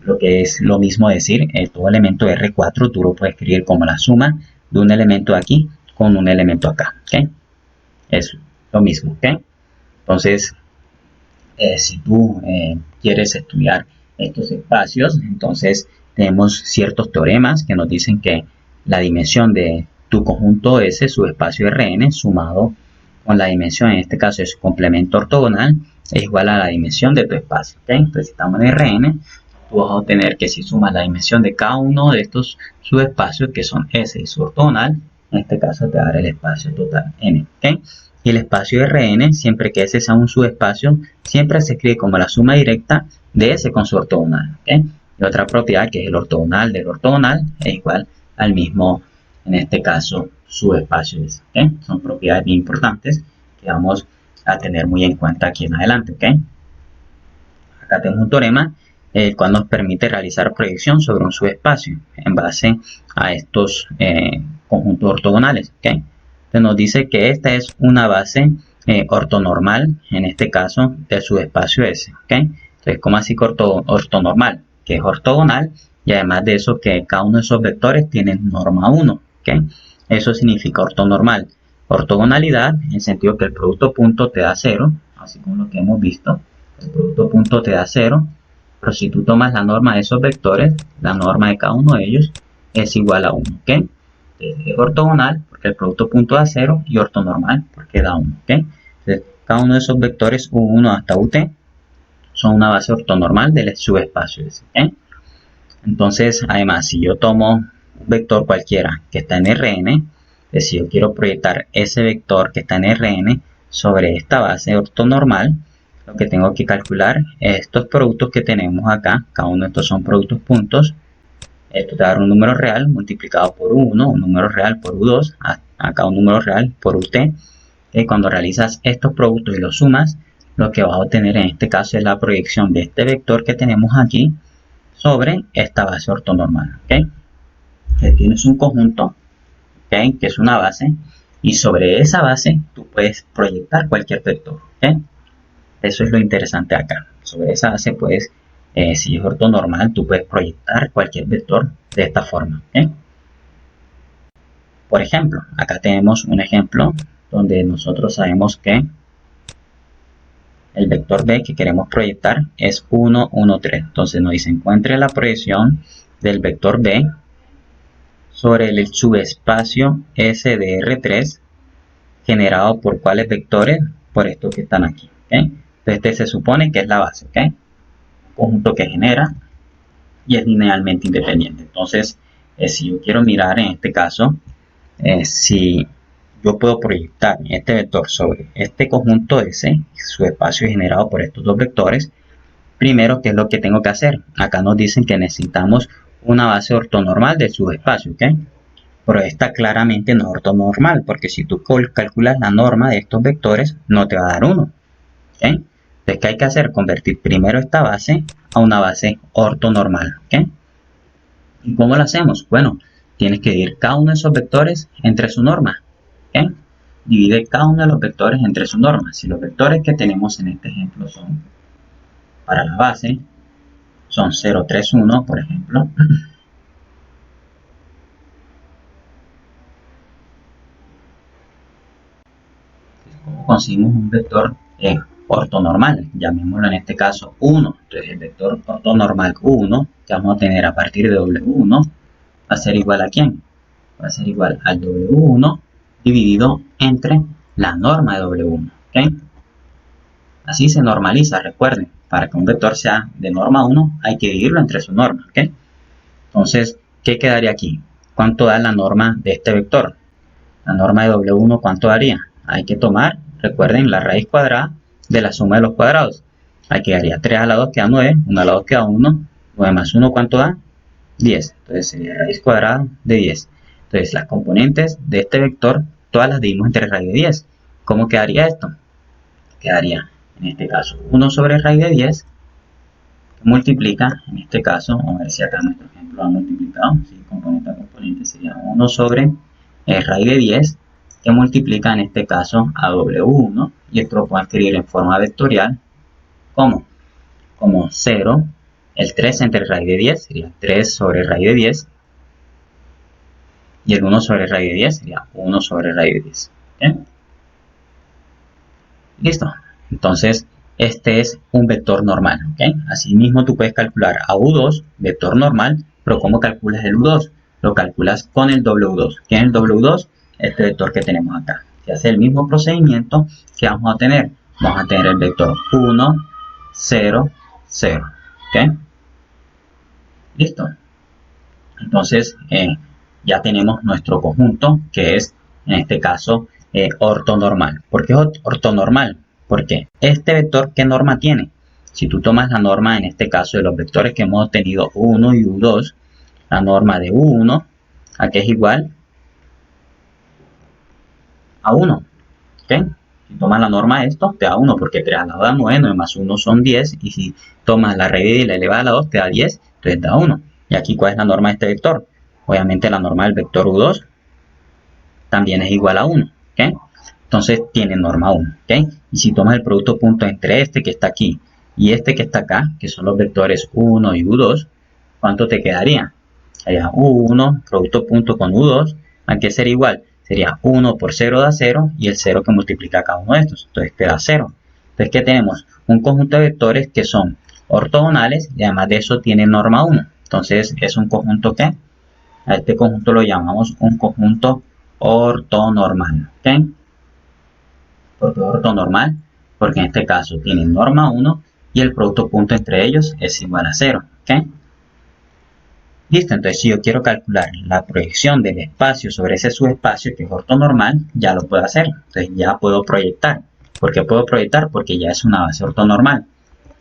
lo que es lo mismo decir, todo elemento R4 tú lo puedes escribir como la suma de un elemento aquí con un elemento acá, ¿ok? Es lo mismo, ¿ok? Entonces, si tú quieres estudiar estos espacios, entonces tenemos ciertos teoremas que nos dicen que la dimensión de tu conjunto S, su espacio Rn, sumado con la dimensión, en este caso es su complemento ortogonal, es igual a la dimensión de tu espacio, ¿okay? Entonces si estamos en Rn, tú vas a obtener que si sumas la dimensión de cada uno de estos subespacios, que son S y su ortogonal, en este caso te va a dar el espacio total N, ¿ok? Y el espacio Rn, siempre que S sea un subespacio, siempre se escribe como la suma directa de S con su ortogonal, ¿ok? Y otra propiedad, que es el ortogonal del ortogonal, es igual al mismo, en este caso, subespacio S, ¿ok? Son propiedades bien importantes que vamos a tener muy en cuenta aquí en adelante, ¿ok? Acá tenemos un teorema el cual nos permite realizar proyección sobre un subespacio en base a estos conjuntos ortogonales, ¿ok? Entonces nos dice que esta es una base ortonormal, en este caso del subespacio S, ¿ok? Entonces, ¿cómo así que ortonormal? Que es ortogonal y además de eso que cada uno de esos vectores tiene norma 1, ¿ok? Eso significa ortonormal. Ortogonalidad, en el sentido que el producto punto te da 0, así como lo que hemos visto, el producto punto te da 0, pero si tú tomas la norma de esos vectores, la norma de cada uno de ellos es igual a 1, ¿ok? Es ortogonal porque el producto punto da 0 y ortonormal porque da 1, ¿ok? Entonces, cada uno de esos vectores U1 hasta UT son una base ortonormal del subespacio S, ¿ok? Entonces, además, si yo tomo un vector cualquiera que está en Rn, es si yo quiero proyectar ese vector que está en Rn sobre esta base ortonormal, lo que tengo que calcular es estos productos que tenemos acá, cada uno de estos son productos puntos, esto te va a dar un número real multiplicado por U1, un número real por U2, acá un número real por UT, y cuando realizas estos productos y los sumas, lo que vas a obtener en este caso es la proyección de este vector que tenemos aquí sobre esta base ortonormal, ¿ok? Entonces tienes un conjunto, ¿ok? Que es una base, y sobre esa base tú puedes proyectar cualquier vector, ¿ok? Eso es lo interesante acá. Sobre esa base puedes, si es ortonormal, tú puedes proyectar cualquier vector de esta forma, ¿ok? Por ejemplo, acá tenemos un ejemplo donde nosotros sabemos que el vector B que queremos proyectar es 1, 1, 3. Entonces nos dice encuentre la proyección del vector B sobre el subespacio S de R3 generado por cuáles vectores, por estos que están aquí, ¿ok? Entonces este se supone que es la base, ¿ok? Un conjunto que genera y es linealmente independiente. Entonces, si yo quiero mirar en este caso, si yo puedo proyectar este vector sobre este conjunto S, su espacio es generado por estos dos vectores. Primero, ¿qué es lo que tengo que hacer? Acá nos dicen que necesitamos una base ortonormal del subespacio, ¿ok? Pero esta claramente no es ortonormal, porque si tú calculas la norma de estos vectores, no te va a dar 1, ¿ok? Entonces, ¿qué hay que hacer? Convertir primero esta base a una base ortonormal, ¿ok? ¿Y cómo lo hacemos? Bueno, tienes que dividir cada uno de esos vectores entre su norma, ¿ok? Divide cada uno de los vectores entre su norma. Si los vectores que tenemos en este ejemplo son, para la base, son 0, 3, 1, por ejemplo. ¿Cómo conseguimos un vector ortonormal? Llamémoslo en este caso 1. Entonces el vector ortonormal 1 que vamos a tener a partir de W1 va a ser igual a ¿quién? Va a ser igual al W1 dividido entre la norma de W1. ¿Ok? Así se normaliza, recuerden. Para que un vector sea de norma 1 hay que dividirlo entre su norma. ¿Ok? Entonces, ¿qué quedaría aquí? ¿Cuánto da la norma de este vector? La norma de W1, ¿cuánto daría? Hay que tomar, recuerden, la raíz cuadrada de la suma de los cuadrados. Aquí daría 3 a la 2 queda 9, 1 a la 2 queda 1, 9 más 1, ¿cuánto da? 10. Entonces sería raíz cuadrada de 10. Entonces las componentes de este vector, todas las dividimos entre raíz de 10. ¿Cómo quedaría esto? Quedaría, en este caso, 1 sobre raíz de 10, que multiplica, en este caso, vamos a ver si acá nuestro ejemplo ha multiplicado, ¿sí? Componente a componente sería 1 sobre raíz de 10, que multiplica en este caso a W1, y esto lo puedo escribir en forma vectorial, ¿cómo? Como 0, el 3 entre raíz de 10 sería 3 sobre raíz de 10, y el 1 sobre raíz de 10 sería 1 sobre raíz de 10. ¿Okay? Listo. Entonces, este es un vector normal. ¿Okay? Asimismo, tú puedes calcular a U2, vector normal, pero ¿cómo calculas el U2? Lo calculas con el W2. ¿Qué es el W2? Este vector que tenemos acá. Se hace el mismo procedimiento que vamos a tener. Vamos a tener el vector 1, 0, 0. ¿Okay? Listo. Entonces, ya tenemos nuestro conjunto, que es, en este caso, ortonormal. ¿Por qué es ortonormal? Porque este vector, ¿qué norma tiene? Si tú tomas la norma, en este caso, de los vectores que hemos tenido U1 y U2, la norma de U1, ¿a qué es igual? A 1. ¿Okay? Si tomas la norma de esto, te da 1, porque 3 a la 2 da 9, 9 más 1 son 10, y si tomas la raíz y la elevada a la 2, te da 10, entonces da 1. Y aquí, ¿cuál es la norma de este vector? Obviamente la norma del vector U2 también es igual a 1, ¿ok? Entonces tiene norma 1, ¿ok? Y si tomas el producto punto entre este que está aquí y este que está acá, que son los vectores U1 y U2, ¿cuánto te quedaría? Sería U1, producto punto con U2, ¿a qué sería igual? Sería 1 por 0 da 0 y el 0 que multiplica cada uno de estos, entonces te da 0. Entonces, ¿qué tenemos? Un conjunto de vectores que son ortogonales y además de eso tiene norma 1. Entonces, es un conjunto que a este conjunto lo llamamos un conjunto ortonormal. ¿Ok? ¿Por qué ortonormal? Porque en este caso tiene norma 1 y el producto punto entre ellos es igual a 0. ¿Ok? Listo, entonces si yo quiero calcular la proyección del espacio sobre ese subespacio que es ortonormal, ya lo puedo hacer. Entonces ya puedo proyectar. ¿Por qué puedo proyectar? Porque ya es una base ortonormal.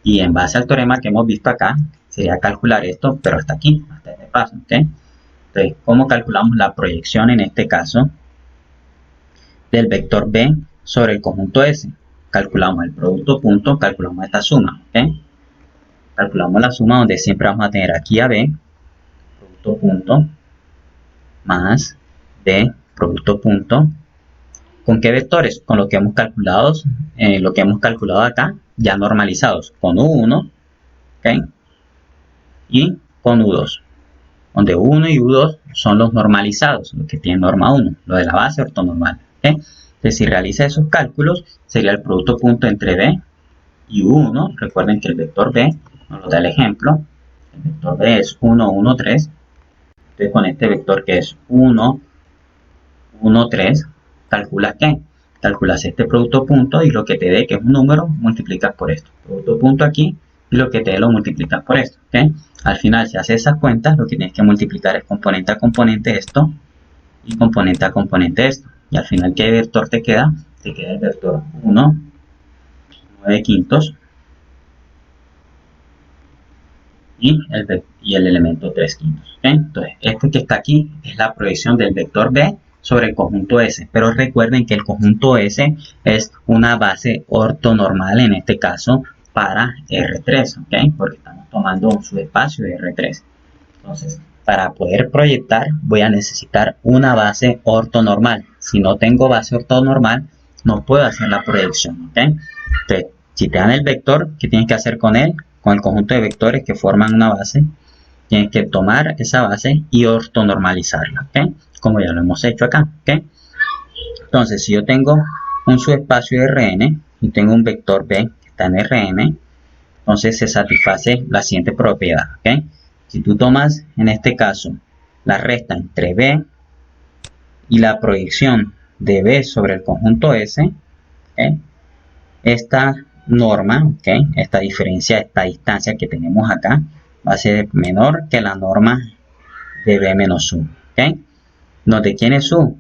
Y en base al teorema que hemos visto acá, sería calcular esto, pero hasta aquí, hasta este paso. ¿Ok? Entonces, ¿cómo calculamos la proyección en este caso del vector B sobre el conjunto S? Calculamos el producto punto, calculamos esta suma. ¿Ok? Calculamos la suma donde siempre vamos a tener aquí a B, producto punto, más B, producto punto. ¿Con qué vectores? Con lo que hemos calculado acá, ya normalizados, con U1, ¿okay? Y con U2, donde U1 y U2 son los normalizados, los que tienen norma 1, lo de la base ortonormal. ¿Okay? Entonces, si realiza esos cálculos, sería el producto punto entre B y U1. Recuerden que el vector B nos lo da el ejemplo. El vector B es 1, 1, 3. Entonces, con este vector que es 1, 1, 3, calculas ¿qué? Calculas este producto punto y lo que te dé, que es un número, multiplicas por esto. Producto punto aquí y lo que te dé lo multiplicas por esto. ¿Okay? Al final, si haces esas cuentas, lo que tienes que multiplicar es componente a componente esto y componente a componente esto. Y al final, ¿qué vector te queda? Te queda el vector 1, 9 quintos y el elemento 3 quintos. ¿Okay? Entonces, este que está aquí es la proyección del vector B sobre el conjunto S. Pero recuerden que el conjunto S es una base ortonormal, en este caso, para R3, ¿okay? Porque estamos tomando un subespacio de R3. Entonces, para poder proyectar voy a necesitar una base ortonormal. Si no tengo base ortonormal, no puedo hacer la proyección. ¿Okay? Entonces, si te dan el vector, ¿qué tienes que hacer con él? Con el conjunto de vectores que forman una base, tienes que tomar esa base y ortonormalizarla. ¿Okay? Como ya lo hemos hecho acá. ¿Okay? Entonces, si yo tengo un subespacio de Rn y tengo un vector B que está en Rn, entonces se satisface la siguiente propiedad. ¿Okay? Si tú tomas, en este caso, la resta entre B y la proyección de B sobre el conjunto S, ¿okay? Esta norma, ¿okay? Esta diferencia, esta distancia que tenemos acá, va a ser menor que la norma de B menos U. ¿Okay? ¿De quién es U?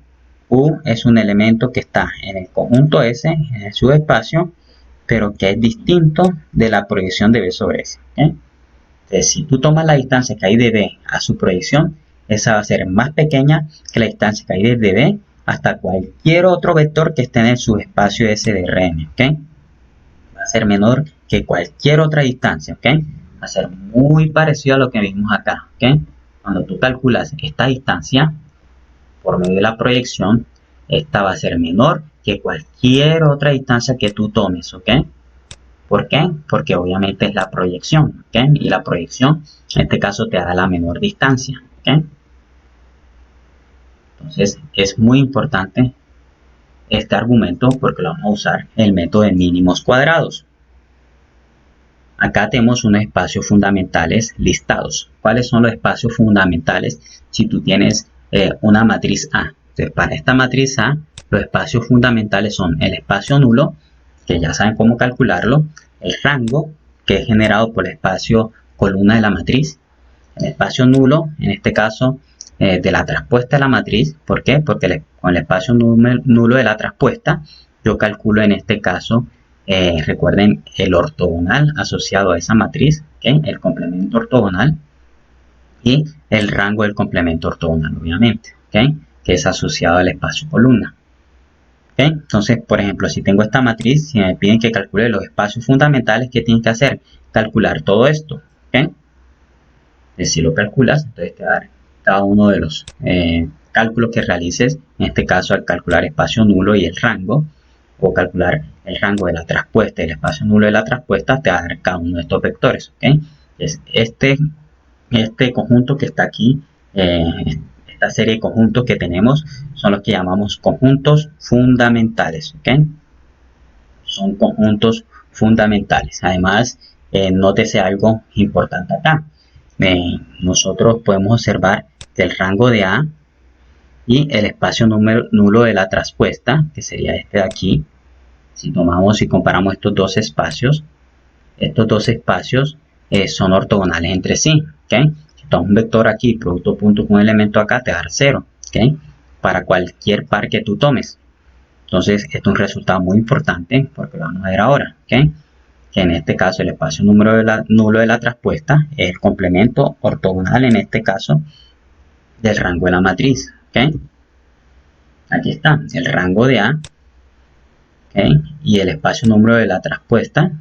U es un elemento que está en el conjunto S, en el subespacio, pero que es distinto de la proyección de B sobre S. ¿Okay? Entonces, si tú tomas la distancia que hay de B a su proyección, esa va a ser más pequeña que la distancia que hay desde B hasta cualquier otro vector que esté en el subespacio S de Rn. ¿Okay? Va a ser menor que cualquier otra distancia. ¿Okay? Va a ser muy parecido a lo que vimos acá. ¿Okay? Cuando tú calculas esta distancia por medio de la proyección, esta va a ser menor que cualquier otra distancia que tú tomes. ¿Ok? ¿Por qué? Porque obviamente es la proyección, ¿okay? Y la proyección, en este caso, te da la menor distancia, ¿okay? Entonces, es muy importante este argumento porque lo vamos a usar en el método de mínimos cuadrados. Acá tenemos unos espacios fundamentales listados. ¿Cuáles son los espacios fundamentales si tú tienes una matriz A? Entonces, para esta matriz A, los espacios fundamentales son el espacio nulo, que ya saben cómo calcularlo, el rango, que es generado por el espacio columna de la matriz, el espacio nulo, en este caso, de la traspuesta de la matriz. ¿Por qué? Porque con el espacio nulo de la traspuesta, yo calculo en este caso, recuerden, el ortogonal asociado a esa matriz, ¿okay? El complemento ortogonal y el rango del complemento ortogonal, obviamente, ¿okay? Que es asociado al espacio columna. ¿Okay? Entonces, por ejemplo, si tengo esta matriz, si me piden que calcule los espacios fundamentales, ¿qué tienes que hacer? Calcular todo esto. ¿Okay? Si lo calculas, entonces te va a dar cada uno de los cálculos que realices, en este caso al calcular espacio nulo y el rango, o calcular el rango de la traspuesta y el espacio nulo de la traspuesta, te va a dar cada uno de estos vectores. ¿Okay? Es este conjunto que está aquí, esta serie de conjuntos que tenemos, son los que llamamos conjuntos fundamentales. ¿Okay? Son conjuntos fundamentales. Además, nótese algo importante acá. Nosotros podemos observar que el rango de A y el espacio nulo de la traspuesta, que sería este de aquí, si tomamos y comparamos estos dos espacios son ortogonales entre sí. ¿Okay? Si tomas un vector aquí, producto punto con un elemento acá, te va a dar 0. ¿Okay? Para cualquier par que tú tomes. Entonces, esto es un resultado muy importante porque lo vamos a ver ahora. ¿Okay? Que en este caso el espacio nulo de la traspuesta es el complemento ortogonal, en este caso, del rango de la matriz. ¿Okay? Aquí está, el rango de A, ¿okay? Y el espacio número de la traspuesta,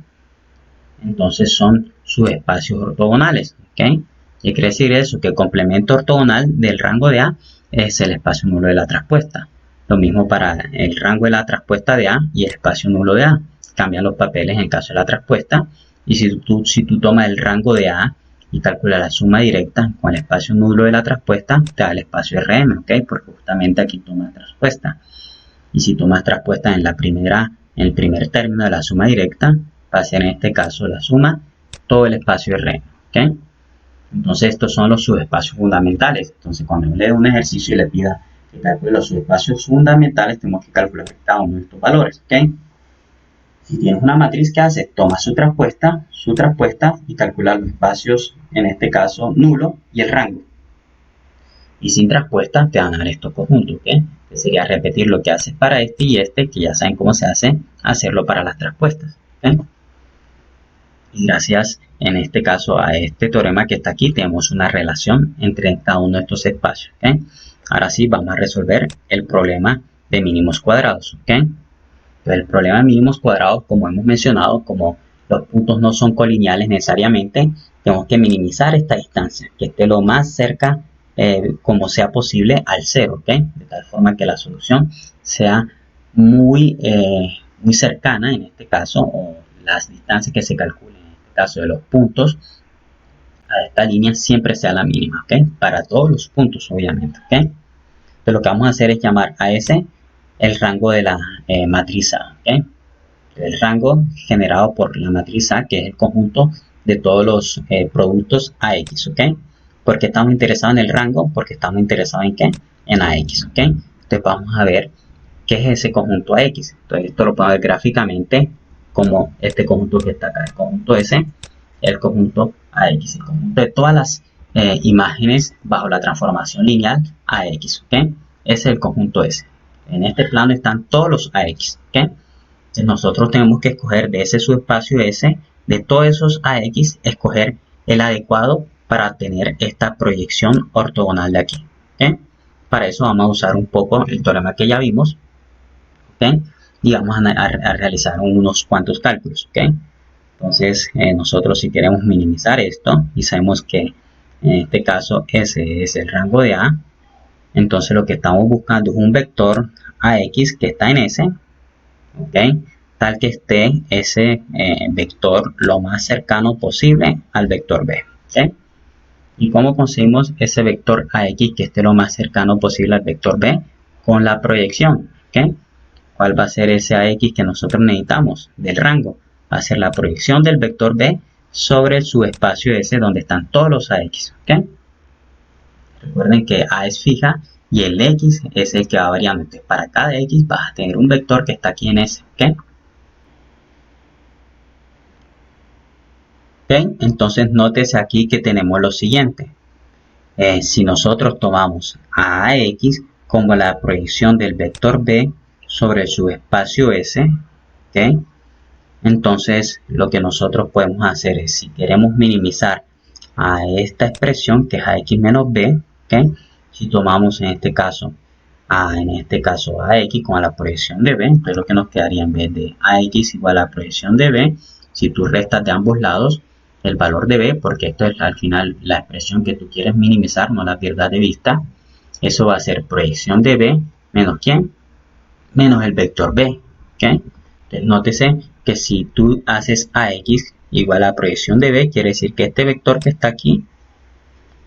entonces son sus espacios ortogonales. ¿Okay? ¿Qué quiere decir eso? Que el complemento ortogonal del rango de A es el espacio nulo de la traspuesta. Lo mismo para el rango de la traspuesta de A y el espacio nulo de A. Cambian los papeles en el caso de la traspuesta. Y si tú tomas el rango de A y calculas la suma directa con el espacio nulo de la traspuesta, te da el espacio Rm, ¿ok? Porque justamente aquí tomas traspuesta. Y si tomas traspuesta en el primer término de la suma directa, va a ser en este caso la suma, todo el espacio Rm, ¿ok? Entonces estos son los subespacios fundamentales. Entonces cuando yo le dé un ejercicio y le pida que calcule los subespacios fundamentales, tenemos que calcular cada uno de estos valores. ¿Okay? Si tienes una matriz, ¿qué haces? Toma su traspuesta y calcula los espacios, en este caso nulo y el rango. Y sin traspuesta te van a dar estos conjuntos. ¿Okay? Sería repetir lo que haces para este y este, que ya saben cómo se hace, hacerlo para las traspuestas. ¿Okay? Y gracias, en este caso, a este teorema que está aquí, tenemos una relación entre cada uno de estos espacios. ¿Okay? Ahora sí, vamos a resolver el problema de mínimos cuadrados. ¿Okay? Entonces, el problema de mínimos cuadrados, como hemos mencionado, como los puntos no son colineales necesariamente, tenemos que minimizar esta distancia, que esté lo más cerca como sea posible al cero, ¿ok? De tal forma que la solución sea muy cercana, en este caso, o las distancias que se calculen, en este caso de los puntos, a esta línea siempre sea la mínima, ¿ok? Para todos los puntos, obviamente, ¿ok? Entonces, lo que vamos a hacer es llamar a ese el rango de la matriz A, ¿ok? El rango generado por la matriz A, que es el conjunto de todos los productos AX, ¿ok? ¿Por qué estamos interesados en el rango? Porque estamos interesados en ¿qué? En AX, ¿ok? Entonces vamos a ver qué es ese conjunto AX. Entonces esto lo podemos ver gráficamente como este conjunto que está acá, el conjunto S, el conjunto AX, el conjunto de todas las imágenes bajo la transformación lineal AX, ¿ok? Ese es el conjunto S. En este plano están todos los AX, ¿ok? Entonces nosotros tenemos que escoger de ese subespacio S, de todos esos AX, escoger el adecuado para tener esta proyección ortogonal de aquí. ¿Okay? Para eso vamos a usar un poco el teorema que ya vimos. ¿Okay? Y vamos a realizar unos cuantos cálculos. ¿Okay? Entonces nosotros si queremos minimizar esto y sabemos que en este caso S es el rango de A, entonces lo que estamos buscando es un vector AX que está en S, ¿okay? Tal que esté ese vector lo más cercano posible al vector B. ¿Okay? ¿Y cómo conseguimos ese vector AX que esté lo más cercano posible al vector B? Con la proyección. ¿Okay? ¿Cuál va a ser ese AX que nosotros necesitamos del rango? Va a ser la proyección del vector B sobre el subespacio S donde están todos los AX. ¿Okay? Recuerden que A es fija y el X es el que va variando. Entonces, para cada X vas a tener un vector que está aquí en S. ¿Okay? ¿Okay? Entonces nótese aquí que tenemos lo siguiente. Si nosotros tomamos a AX como la proyección del vector B sobre el subespacio S, ¿okay? Entonces lo que nosotros podemos hacer es, si queremos minimizar a esta expresión que es AX menos B, ¿okay? Si tomamos en este caso AX como la proyección de B, entonces lo que nos quedaría en vez de AX igual a la proyección de B, si tú restas de ambos lados el valor de B, porque esto es al final la expresión que tú quieres minimizar, no la pierdas de vista, eso va a ser proyección de B menos ¿quién? Menos el vector B, ¿ok? Entonces nótese que si tú haces AX igual a proyección de B, quiere decir que este vector que está aquí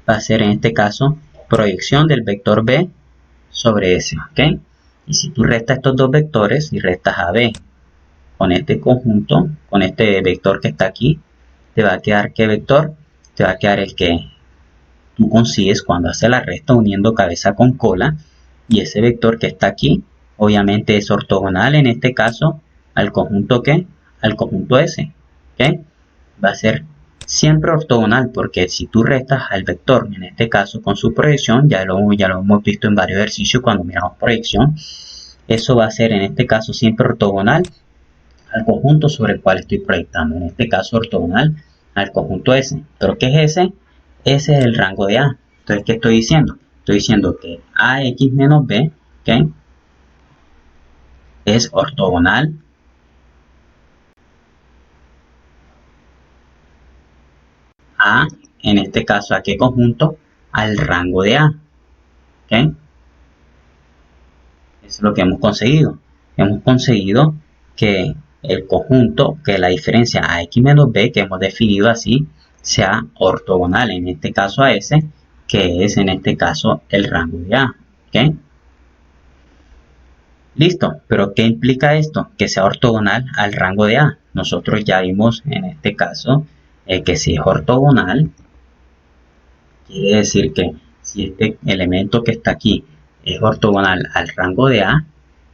va a ser en este caso proyección del vector B sobre S, ¿ok? Y si tú restas estos dos vectores y restas a B con este conjunto, con este vector que está aquí, te va a quedar ¿qué vector? Te va a quedar el que tú consigues cuando haces la resta uniendo cabeza con cola, y ese vector que está aquí obviamente es ortogonal en este caso al conjunto ¿qué? Al conjunto S, ¿ok? Va a ser siempre ortogonal porque si tú restas al vector, en este caso con su proyección, ya lo hemos visto en varios ejercicios cuando miramos proyección, eso va a ser en este caso siempre ortogonal al conjunto sobre el cual estoy proyectando, en este caso ortogonal al conjunto S. ¿Pero qué es S? S es el rango de A. Entonces, ¿qué estoy diciendo? Estoy diciendo que AX menos B, ¿okay? Es ortogonal a, en este caso, ¿a qué conjunto? Al rango de A, ¿okay? Eso es lo que hemos conseguido. Hemos conseguido que el conjunto, que la diferencia AX menos B, que hemos definido así, sea ortogonal, en este caso a S, que es en este caso el rango de A, ¿ok? Listo, pero ¿qué implica esto? Que sea ortogonal al rango de A. Nosotros ya vimos en este caso que si es ortogonal, quiere decir que si este elemento que está aquí es ortogonal al rango de A,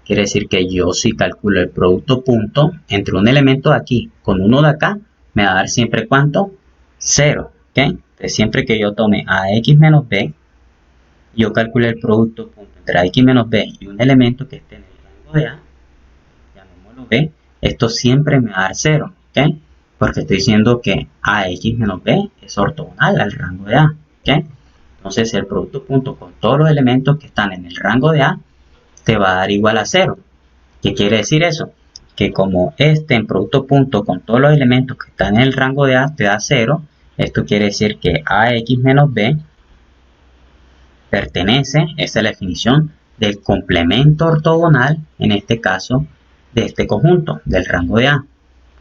quiere decir que yo si calculo el producto punto entre un elemento de aquí con uno de acá, me va a dar siempre ¿cuánto? 0, ¿ok? Entonces siempre que yo tome AX menos B, yo calcule el producto punto entre X menos B y un elemento que esté en el rango de A, llamémoslo B, esto siempre me va a dar 0, ¿ok? Porque estoy diciendo que AX menos B es ortogonal al rango de A, ¿ok? Entonces el producto punto con todos los elementos que están en el rango de A te va a dar igual a 0. ¿Qué quiere decir eso? Que como este en producto punto con todos los elementos que están en el rango de A te da 0, esto quiere decir que AX menos B pertenece, esa es la definición, del complemento ortogonal, en este caso, de este conjunto, del rango de A.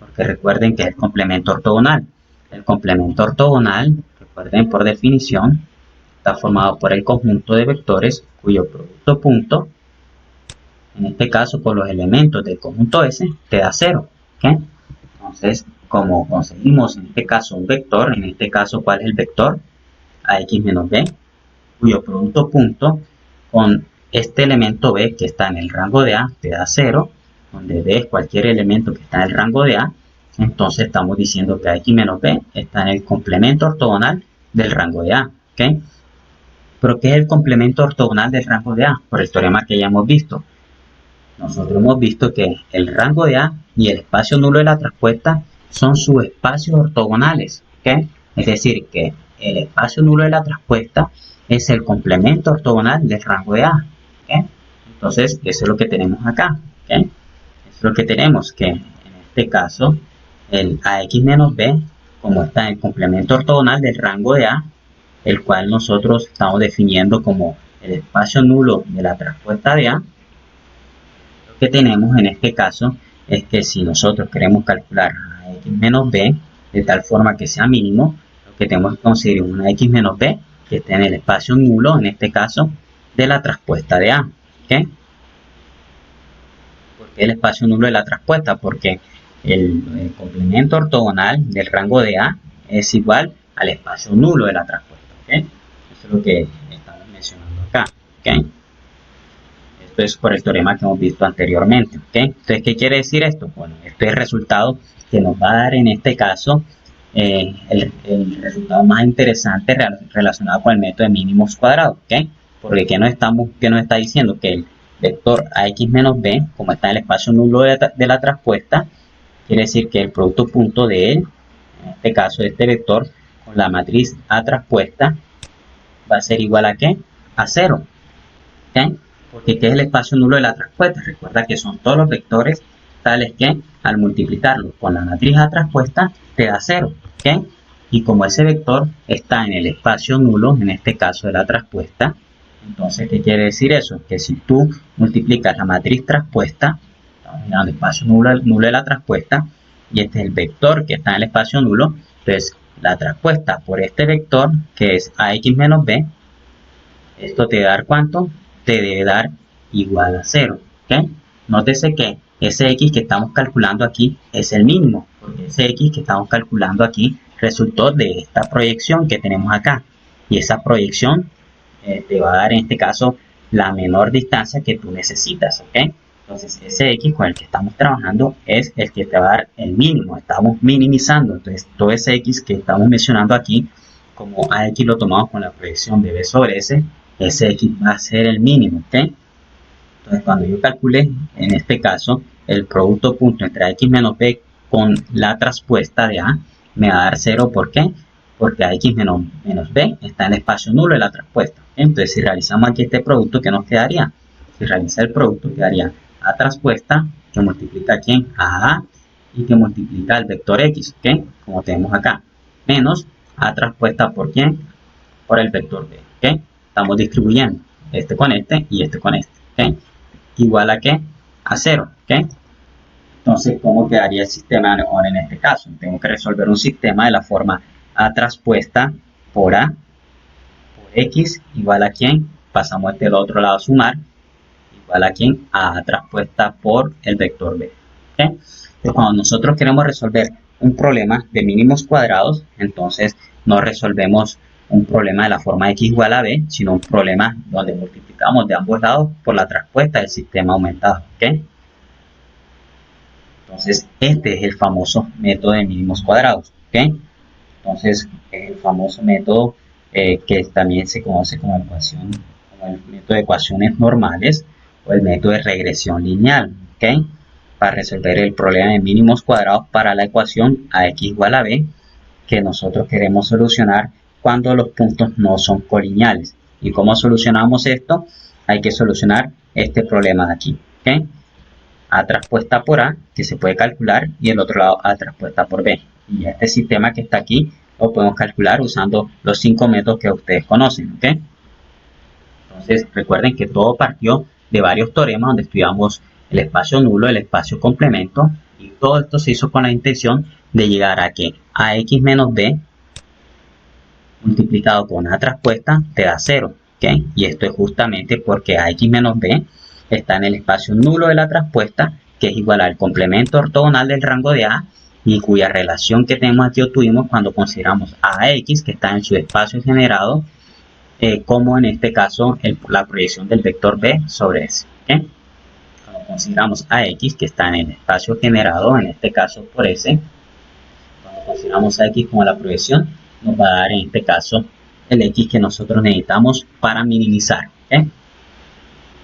Porque recuerden que es el complemento ortogonal. El complemento ortogonal, recuerden por definición, está formado por el conjunto de vectores cuyo producto punto, en este caso por los elementos del conjunto S, te da 0. ¿Okay? Entonces, como conseguimos en este caso un vector, en este caso, ¿cuál es el vector? AX menos B, cuyo producto punto con este elemento B que está en el rango de A te da 0, donde B es cualquier elemento que está en el rango de A, entonces estamos diciendo que AX menos B está en el complemento ortogonal del rango de A. ¿Okay? ¿Pero qué es el complemento ortogonal del rango de A? Por el teorema que ya hemos visto. Nosotros hemos visto que el rango de A y el espacio nulo de la traspuesta son subespacios ortogonales. ¿Okay? Es decir, que el espacio nulo de la traspuesta es el complemento ortogonal del rango de A. ¿Okay? Entonces, eso es lo que tenemos acá. ¿Okay? Eso es lo que tenemos, que en este caso, el AX menos B, como está en el complemento ortogonal del rango de A, el cual nosotros estamos definiendo como el espacio nulo de la traspuesta de A, lo que tenemos en este caso es que si nosotros queremos calcular a X menos B de tal forma que sea mínimo, lo que tenemos que conseguir es una X menos B que esté en el espacio nulo, en este caso, de la traspuesta de A. ¿Okay? ¿Por qué el espacio nulo de la traspuesta? Porque el complemento ortogonal del rango de A es igual al espacio nulo de la traspuesta. ¿Okay? Eso es lo que estamos mencionando acá. ¿Okay? Esto es por el teorema que hemos visto anteriormente. ¿Okay? Entonces, ¿qué quiere decir esto? Bueno, este es el resultado que nos va a dar en este caso el resultado más interesante relacionado con el método de mínimos cuadrados. ¿Okay? Porque ¿qué nos está diciendo? Que el vector ax menos b, como está en el espacio nulo de la traspuesta, quiere decir que el producto punto de él, en este caso de este vector, con la matriz A traspuesta, va a ser igual a ¿qué? A 0. ¿Okay? Porque ¿qué es el espacio nulo de la traspuesta? Recuerda que son todos los vectores tales que al multiplicarlos con la matriz A traspuesta te da 0. ¿Okay? Y como ese vector está en el espacio nulo, en este caso de la traspuesta, entonces ¿qué quiere decir eso? Que si tú multiplicas la matriz traspuesta, estamos mirando el espacio nulo de la traspuesta, y este es el vector que está en el espacio nulo, entonces la traspuesta por este vector, que es ax menos b, esto te va a dar ¿cuánto? Te debe dar igual a 0. ¿Okay? Nótese que ese x que estamos calculando aquí es el mínimo, porque ese x que estamos calculando aquí resultó de esta proyección que tenemos acá. Y esa proyección te va a dar en este caso la menor distancia que tú necesitas. ¿Okay? Entonces ese x con el que estamos trabajando es el que te va a dar el mínimo. Estamos minimizando. Entonces todo ese x que estamos mencionando aquí, como ax lo tomamos con la proyección de b sobre s, ese x va a ser el mínimo. ¿Okay? Entonces cuando yo calcule en este caso el producto punto entre x menos b con la traspuesta de a, me va a dar 0. ¿Por qué? Porque ax menos b está en el espacio nulo de la traspuesta. Entonces si realizamos aquí este producto, ¿qué nos quedaría? Si realiza el producto, quedaría a traspuesta que multiplica aquí a y que multiplica el vector x, ¿okay? Como tenemos acá, menos a traspuesta por quién, por el vector b. ¿Okay? Estamos distribuyendo este con este y este con este. ¿Okay? Igual a qué? A 0. ¿Okay? Entonces, ¿cómo quedaría el sistema ahora en este caso? Tengo que resolver un sistema de la forma a traspuesta por a por x igual a quién, pasamos este del otro lado a sumar, igual a quién, a traspuesta por el vector b. ¿Okay? Entonces, cuando nosotros queremos resolver un problema de mínimos cuadrados, entonces no resolvemos un problema de la forma x igual a b, sino un problema donde multiplicamos de ambos lados por la traspuesta del sistema aumentado. ¿Okay? Entonces, este es el famoso método de mínimos cuadrados. ¿Okay? Entonces, es el famoso método que también se conoce como ecuación como el método de ecuaciones normales o el método de regresión lineal, ¿ok? Para resolver el problema de mínimos cuadrados para la ecuación ax igual a b que nosotros queremos solucionar cuando los puntos no son colineales. ¿Y cómo solucionamos esto? Hay que solucionar este problema de aquí, ¿ok? A traspuesta por A, que se puede calcular, y el otro lado A traspuesta por B. Y este sistema que está aquí lo podemos calcular usando los 5 métodos que ustedes conocen, ¿ok? Entonces recuerden que todo partió de varios teoremas donde estudiamos el espacio nulo, el espacio complemento, y todo esto se hizo con la intención de llegar a que ax menos b multiplicado con a traspuesta te da 0, ¿ok? Y esto es justamente porque ax menos b está en el espacio nulo de la traspuesta, que es igual al complemento ortogonal del rango de A, y cuya relación que tenemos aquí obtuvimos cuando consideramos a x, que está en su espacio generado, como en este caso la proyección del vector b sobre S. ¿Okay? Cuando consideramos a x, que está en el espacio generado, en este caso por S, cuando consideramos a x como la proyección, nos va a dar en este caso el x que nosotros necesitamos para minimizar. ¿Okay?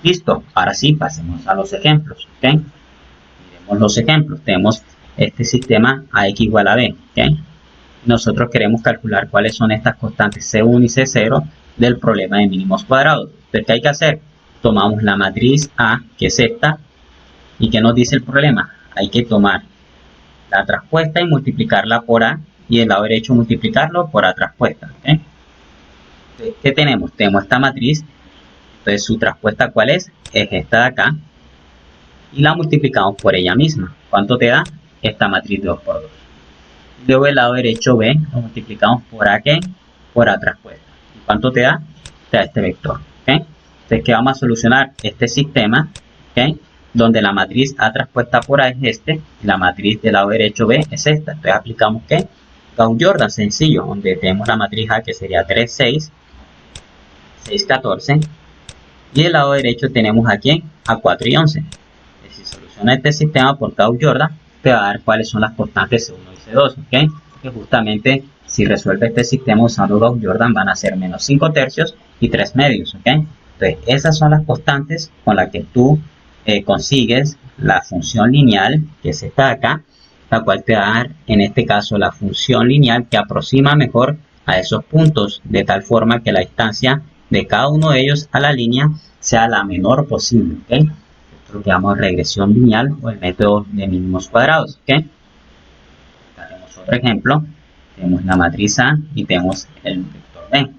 Listo, ahora sí, pasemos a los ejemplos. ¿Okay? Miremos los ejemplos. Tenemos este sistema ax igual a b. ¿Okay? Nosotros queremos calcular cuáles son estas constantes C1 y C0 del problema de mínimos cuadrados. Entonces, ¿qué hay que hacer? Tomamos la matriz A, que es esta, y ¿qué nos dice el problema? Hay que tomar la traspuesta y multiplicarla por A, y el lado derecho multiplicarlo por A traspuesta. ¿Okay? Entonces, ¿qué tenemos? Tenemos esta matriz, entonces su traspuesta ¿cuál es? Es esta de acá, y la multiplicamos por ella misma. ¿Cuánto te da? Esta matriz de 2 por 2. Luego el lado derecho B lo multiplicamos por A, ¿qué? Por A traspuesta. ¿Y cuánto te da? Te da este vector. ¿Okay? Entonces, ¿qué vamos a solucionar? Este sistema, ¿okay? Donde la matriz A traspuesta por A es este, y la matriz del lado derecho B es esta. Entonces aplicamos ¿qué? Gauss-Jordan, sencillo, donde tenemos la matriz A que sería 3, 6, 6, 14, y del lado derecho tenemos aquí a 4 y 11. Entonces, si soluciona este sistema por Gauss-Jordan, te va a dar cuáles son las constantes C1 y C2, ¿ok? Que justamente si resuelve este sistema usando Gauss-Jordan van a ser menos 5 tercios y 3 medios, ¿ok? Entonces esas son las constantes con las que tú consigues la función lineal, que es esta de acá, la cual te va a dar en este caso la función lineal que aproxima mejor a esos puntos, de tal forma que la distancia de cada uno de ellos a la línea sea la menor posible, ¿ok? Lo que llamamos regresión lineal o el método de mínimos cuadrados. ¿Okay? Acá tenemos otro ejemplo. Tenemos la matriz A y tenemos el vector B.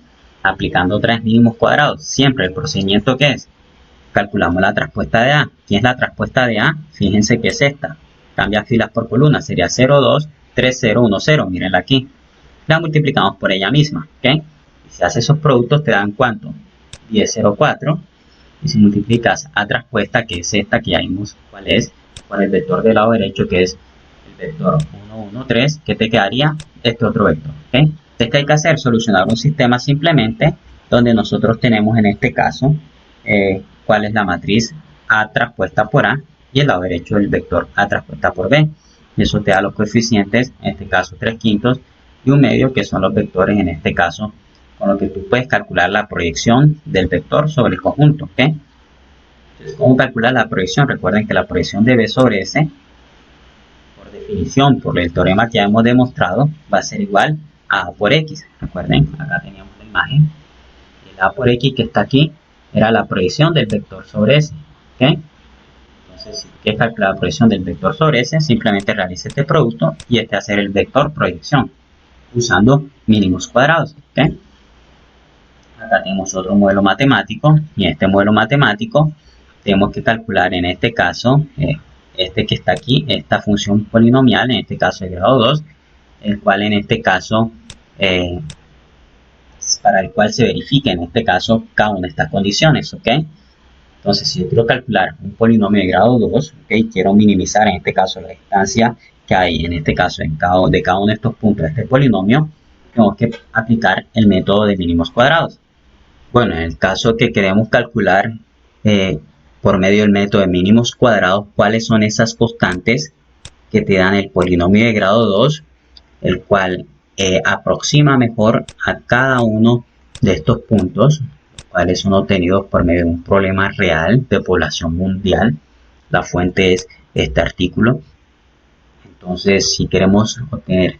Aplicando 3 mínimos cuadrados. Siempre el procedimiento que es. Calculamos la traspuesta de A. ¿Quién es la traspuesta de A? Fíjense que es esta. Cambia filas por columnas. Sería 0, 2, 3, 0, 1, 0. Mírenla aquí. La multiplicamos por ella misma. ¿Okay? Y si haces esos productos te dan ¿cuánto? 10, 0, 4. Y si multiplicas a traspuesta, que es esta que ya vimos cuál es, por el vector del lado derecho, que es el vector 1, 1, 3, ¿qué te quedaría? Este otro vector. ¿Okay? Entonces, ¿qué hay que hacer? Solucionar un sistema simplemente donde nosotros tenemos en este caso cuál es la matriz A traspuesta por A y el lado derecho el vector A traspuesta por B. Y eso te da los coeficientes, en este caso 3 quintos y 1 medio, que son los vectores en este caso con lo que tú puedes calcular la proyección del vector sobre el conjunto. ¿Okay? Entonces, ¿cómo calcular la proyección? Recuerden que la proyección de B sobre S, por definición, por el teorema que ya hemos demostrado, va a ser igual a A por X. Recuerden, acá teníamos la imagen. El A por X que está aquí era la proyección del vector sobre S. ¿Okay? Entonces, si quieres calcular la proyección del vector sobre S, simplemente realiza este producto y este va a ser el vector proyección, usando mínimos cuadrados. ¿Okay? Acá tenemos otro modelo matemático y en este modelo matemático tenemos que calcular en este caso este que está aquí, esta función polinomial, en este caso de grado 2, el cual en este caso para el cual se verifica en este caso cada una de estas condiciones, ¿ok? Entonces, si yo quiero calcular un polinomio de grado 2, ¿ok? Quiero minimizar en este caso la distancia que hay en este caso de cada uno de estos puntos de este polinomio, tengo que aplicar el método de mínimos cuadrados. Bueno, en el caso que queremos calcular por medio del método de mínimos cuadrados, ¿cuáles son esas constantes que te dan el polinomio de grado 2, el cual aproxima mejor a cada uno de estos puntos, cuales son obtenidos por medio de un problema real de población mundial. La fuente es este artículo. Entonces, si queremos obtener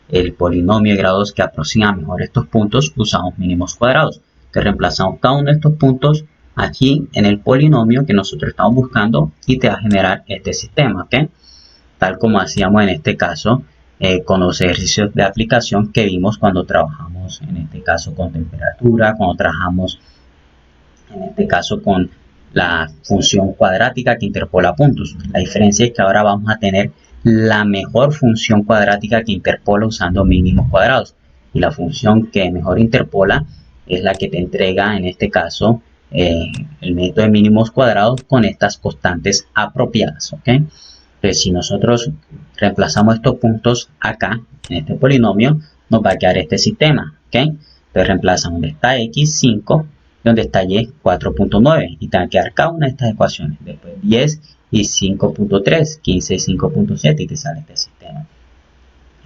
el polinomio de grados que aproxima mejor estos puntos, usamos mínimos cuadrados. Te reemplazamos cada uno de estos puntos aquí en el polinomio que nosotros estamos buscando y te va a generar este sistema, ¿ok? Tal como hacíamos en este caso con los ejercicios de aplicación que vimos cuando trabajamos en este caso con temperatura, cuando trabajamos en este caso con la función cuadrática que interpola puntos. La diferencia es que ahora vamos a tener la mejor función cuadrática que interpola usando mínimos cuadrados, y la función que mejor interpola es la que te entrega en este caso el método de mínimos cuadrados con estas constantes apropiadas, ¿ok? Entonces, si nosotros reemplazamos estos puntos acá en este polinomio, nos va a quedar este sistema, ¿ok? Entonces reemplazan donde está x 5, donde está y 4.9, y te va a quedar cada una de estas ecuaciones. Después 10 y 5.3, 15 y 5.7, y te sale este sistema.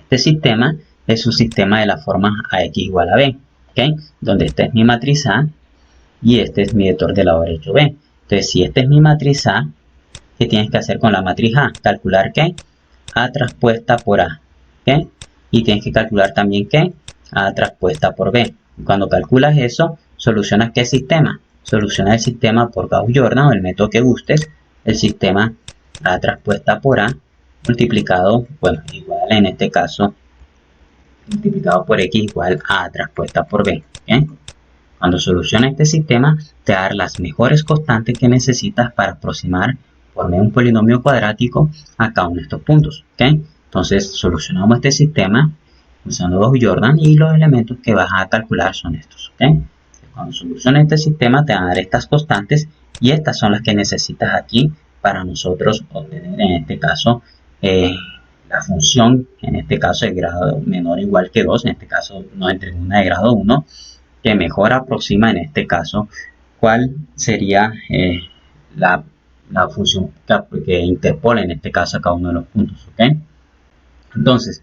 Este sistema es un sistema de la forma ax igual a b, ¿ok? Donde esta es mi matriz A y este es mi vector del lado derecho b. Entonces, si esta es mi matriz A, ¿qué tienes que hacer con la matriz A? Calcular ¿qué? A traspuesta por A, ¿ok? Y tienes que calcular también ¿qué? A traspuesta por B. Y cuando calculas eso, solucionas ¿qué sistema? Solucionas el sistema por Gauss-Jordan o el método que gustes, el sistema A traspuesta por A multiplicado, bueno, igual en este caso, multiplicado por X igual a A traspuesta por B, ¿ok? Cuando solucionas este sistema, te va a dar las mejores constantes que necesitas para aproximar por medio de un polinomio cuadrático a cada uno de estos puntos, ¿ok? Entonces, solucionamos este sistema usando Gauss-Jordan y los elementos que vas a calcular son estos, ¿ok? Cuando soluciones este sistema, te van a dar estas constantes y estas son las que necesitas aquí para nosotros obtener, en este caso, la función, en este caso de grado menor o igual que 2, en este caso nos entrega una de grado 1, que mejor aproxima en este caso cuál sería la función que interpola en este caso a cada uno de los puntos, ¿ok? Entonces,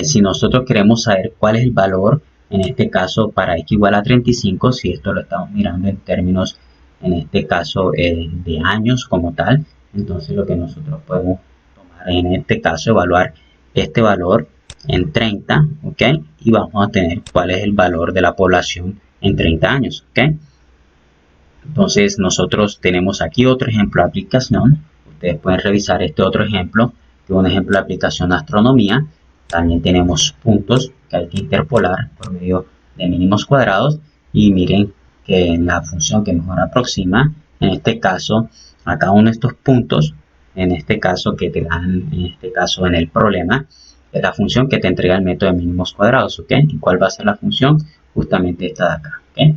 si nosotros queremos saber cuál es el valor, en este caso para x igual a 35, si esto lo estamos mirando en términos, en este caso de años como tal, entonces lo que nosotros podemos tomar en este caso, evaluar este valor en 30, ¿ok? Y vamos a tener cuál es el valor de la población en 30 años, ¿ok? Entonces nosotros tenemos aquí otro ejemplo de aplicación. Ustedes pueden revisar este otro ejemplo, que es un ejemplo de aplicación de astronomía. También tenemos puntos que hay que interpolar por medio de mínimos cuadrados. Y miren que la función que mejor aproxima, en este caso, a cada uno de estos puntos, en este caso que te dan, en este caso en el problema, es la función que te entrega el método de mínimos cuadrados, ¿ok? ¿Y cuál va a ser la función? Justamente esta de acá, ¿ok?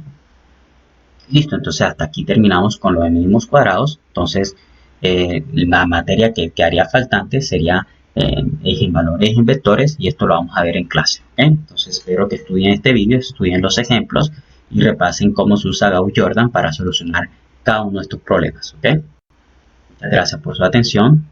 Listo, entonces hasta aquí terminamos con lo de mínimos cuadrados. Entonces, la materia que haría faltante sería valores en vectores, y esto lo vamos a ver en clase, ¿ok? Entonces, espero que estudien este vídeo, estudien los ejemplos y repasen cómo se usa Gauss-Jordan para solucionar cada uno de estos problemas, ¿ok? Muchas gracias por su atención.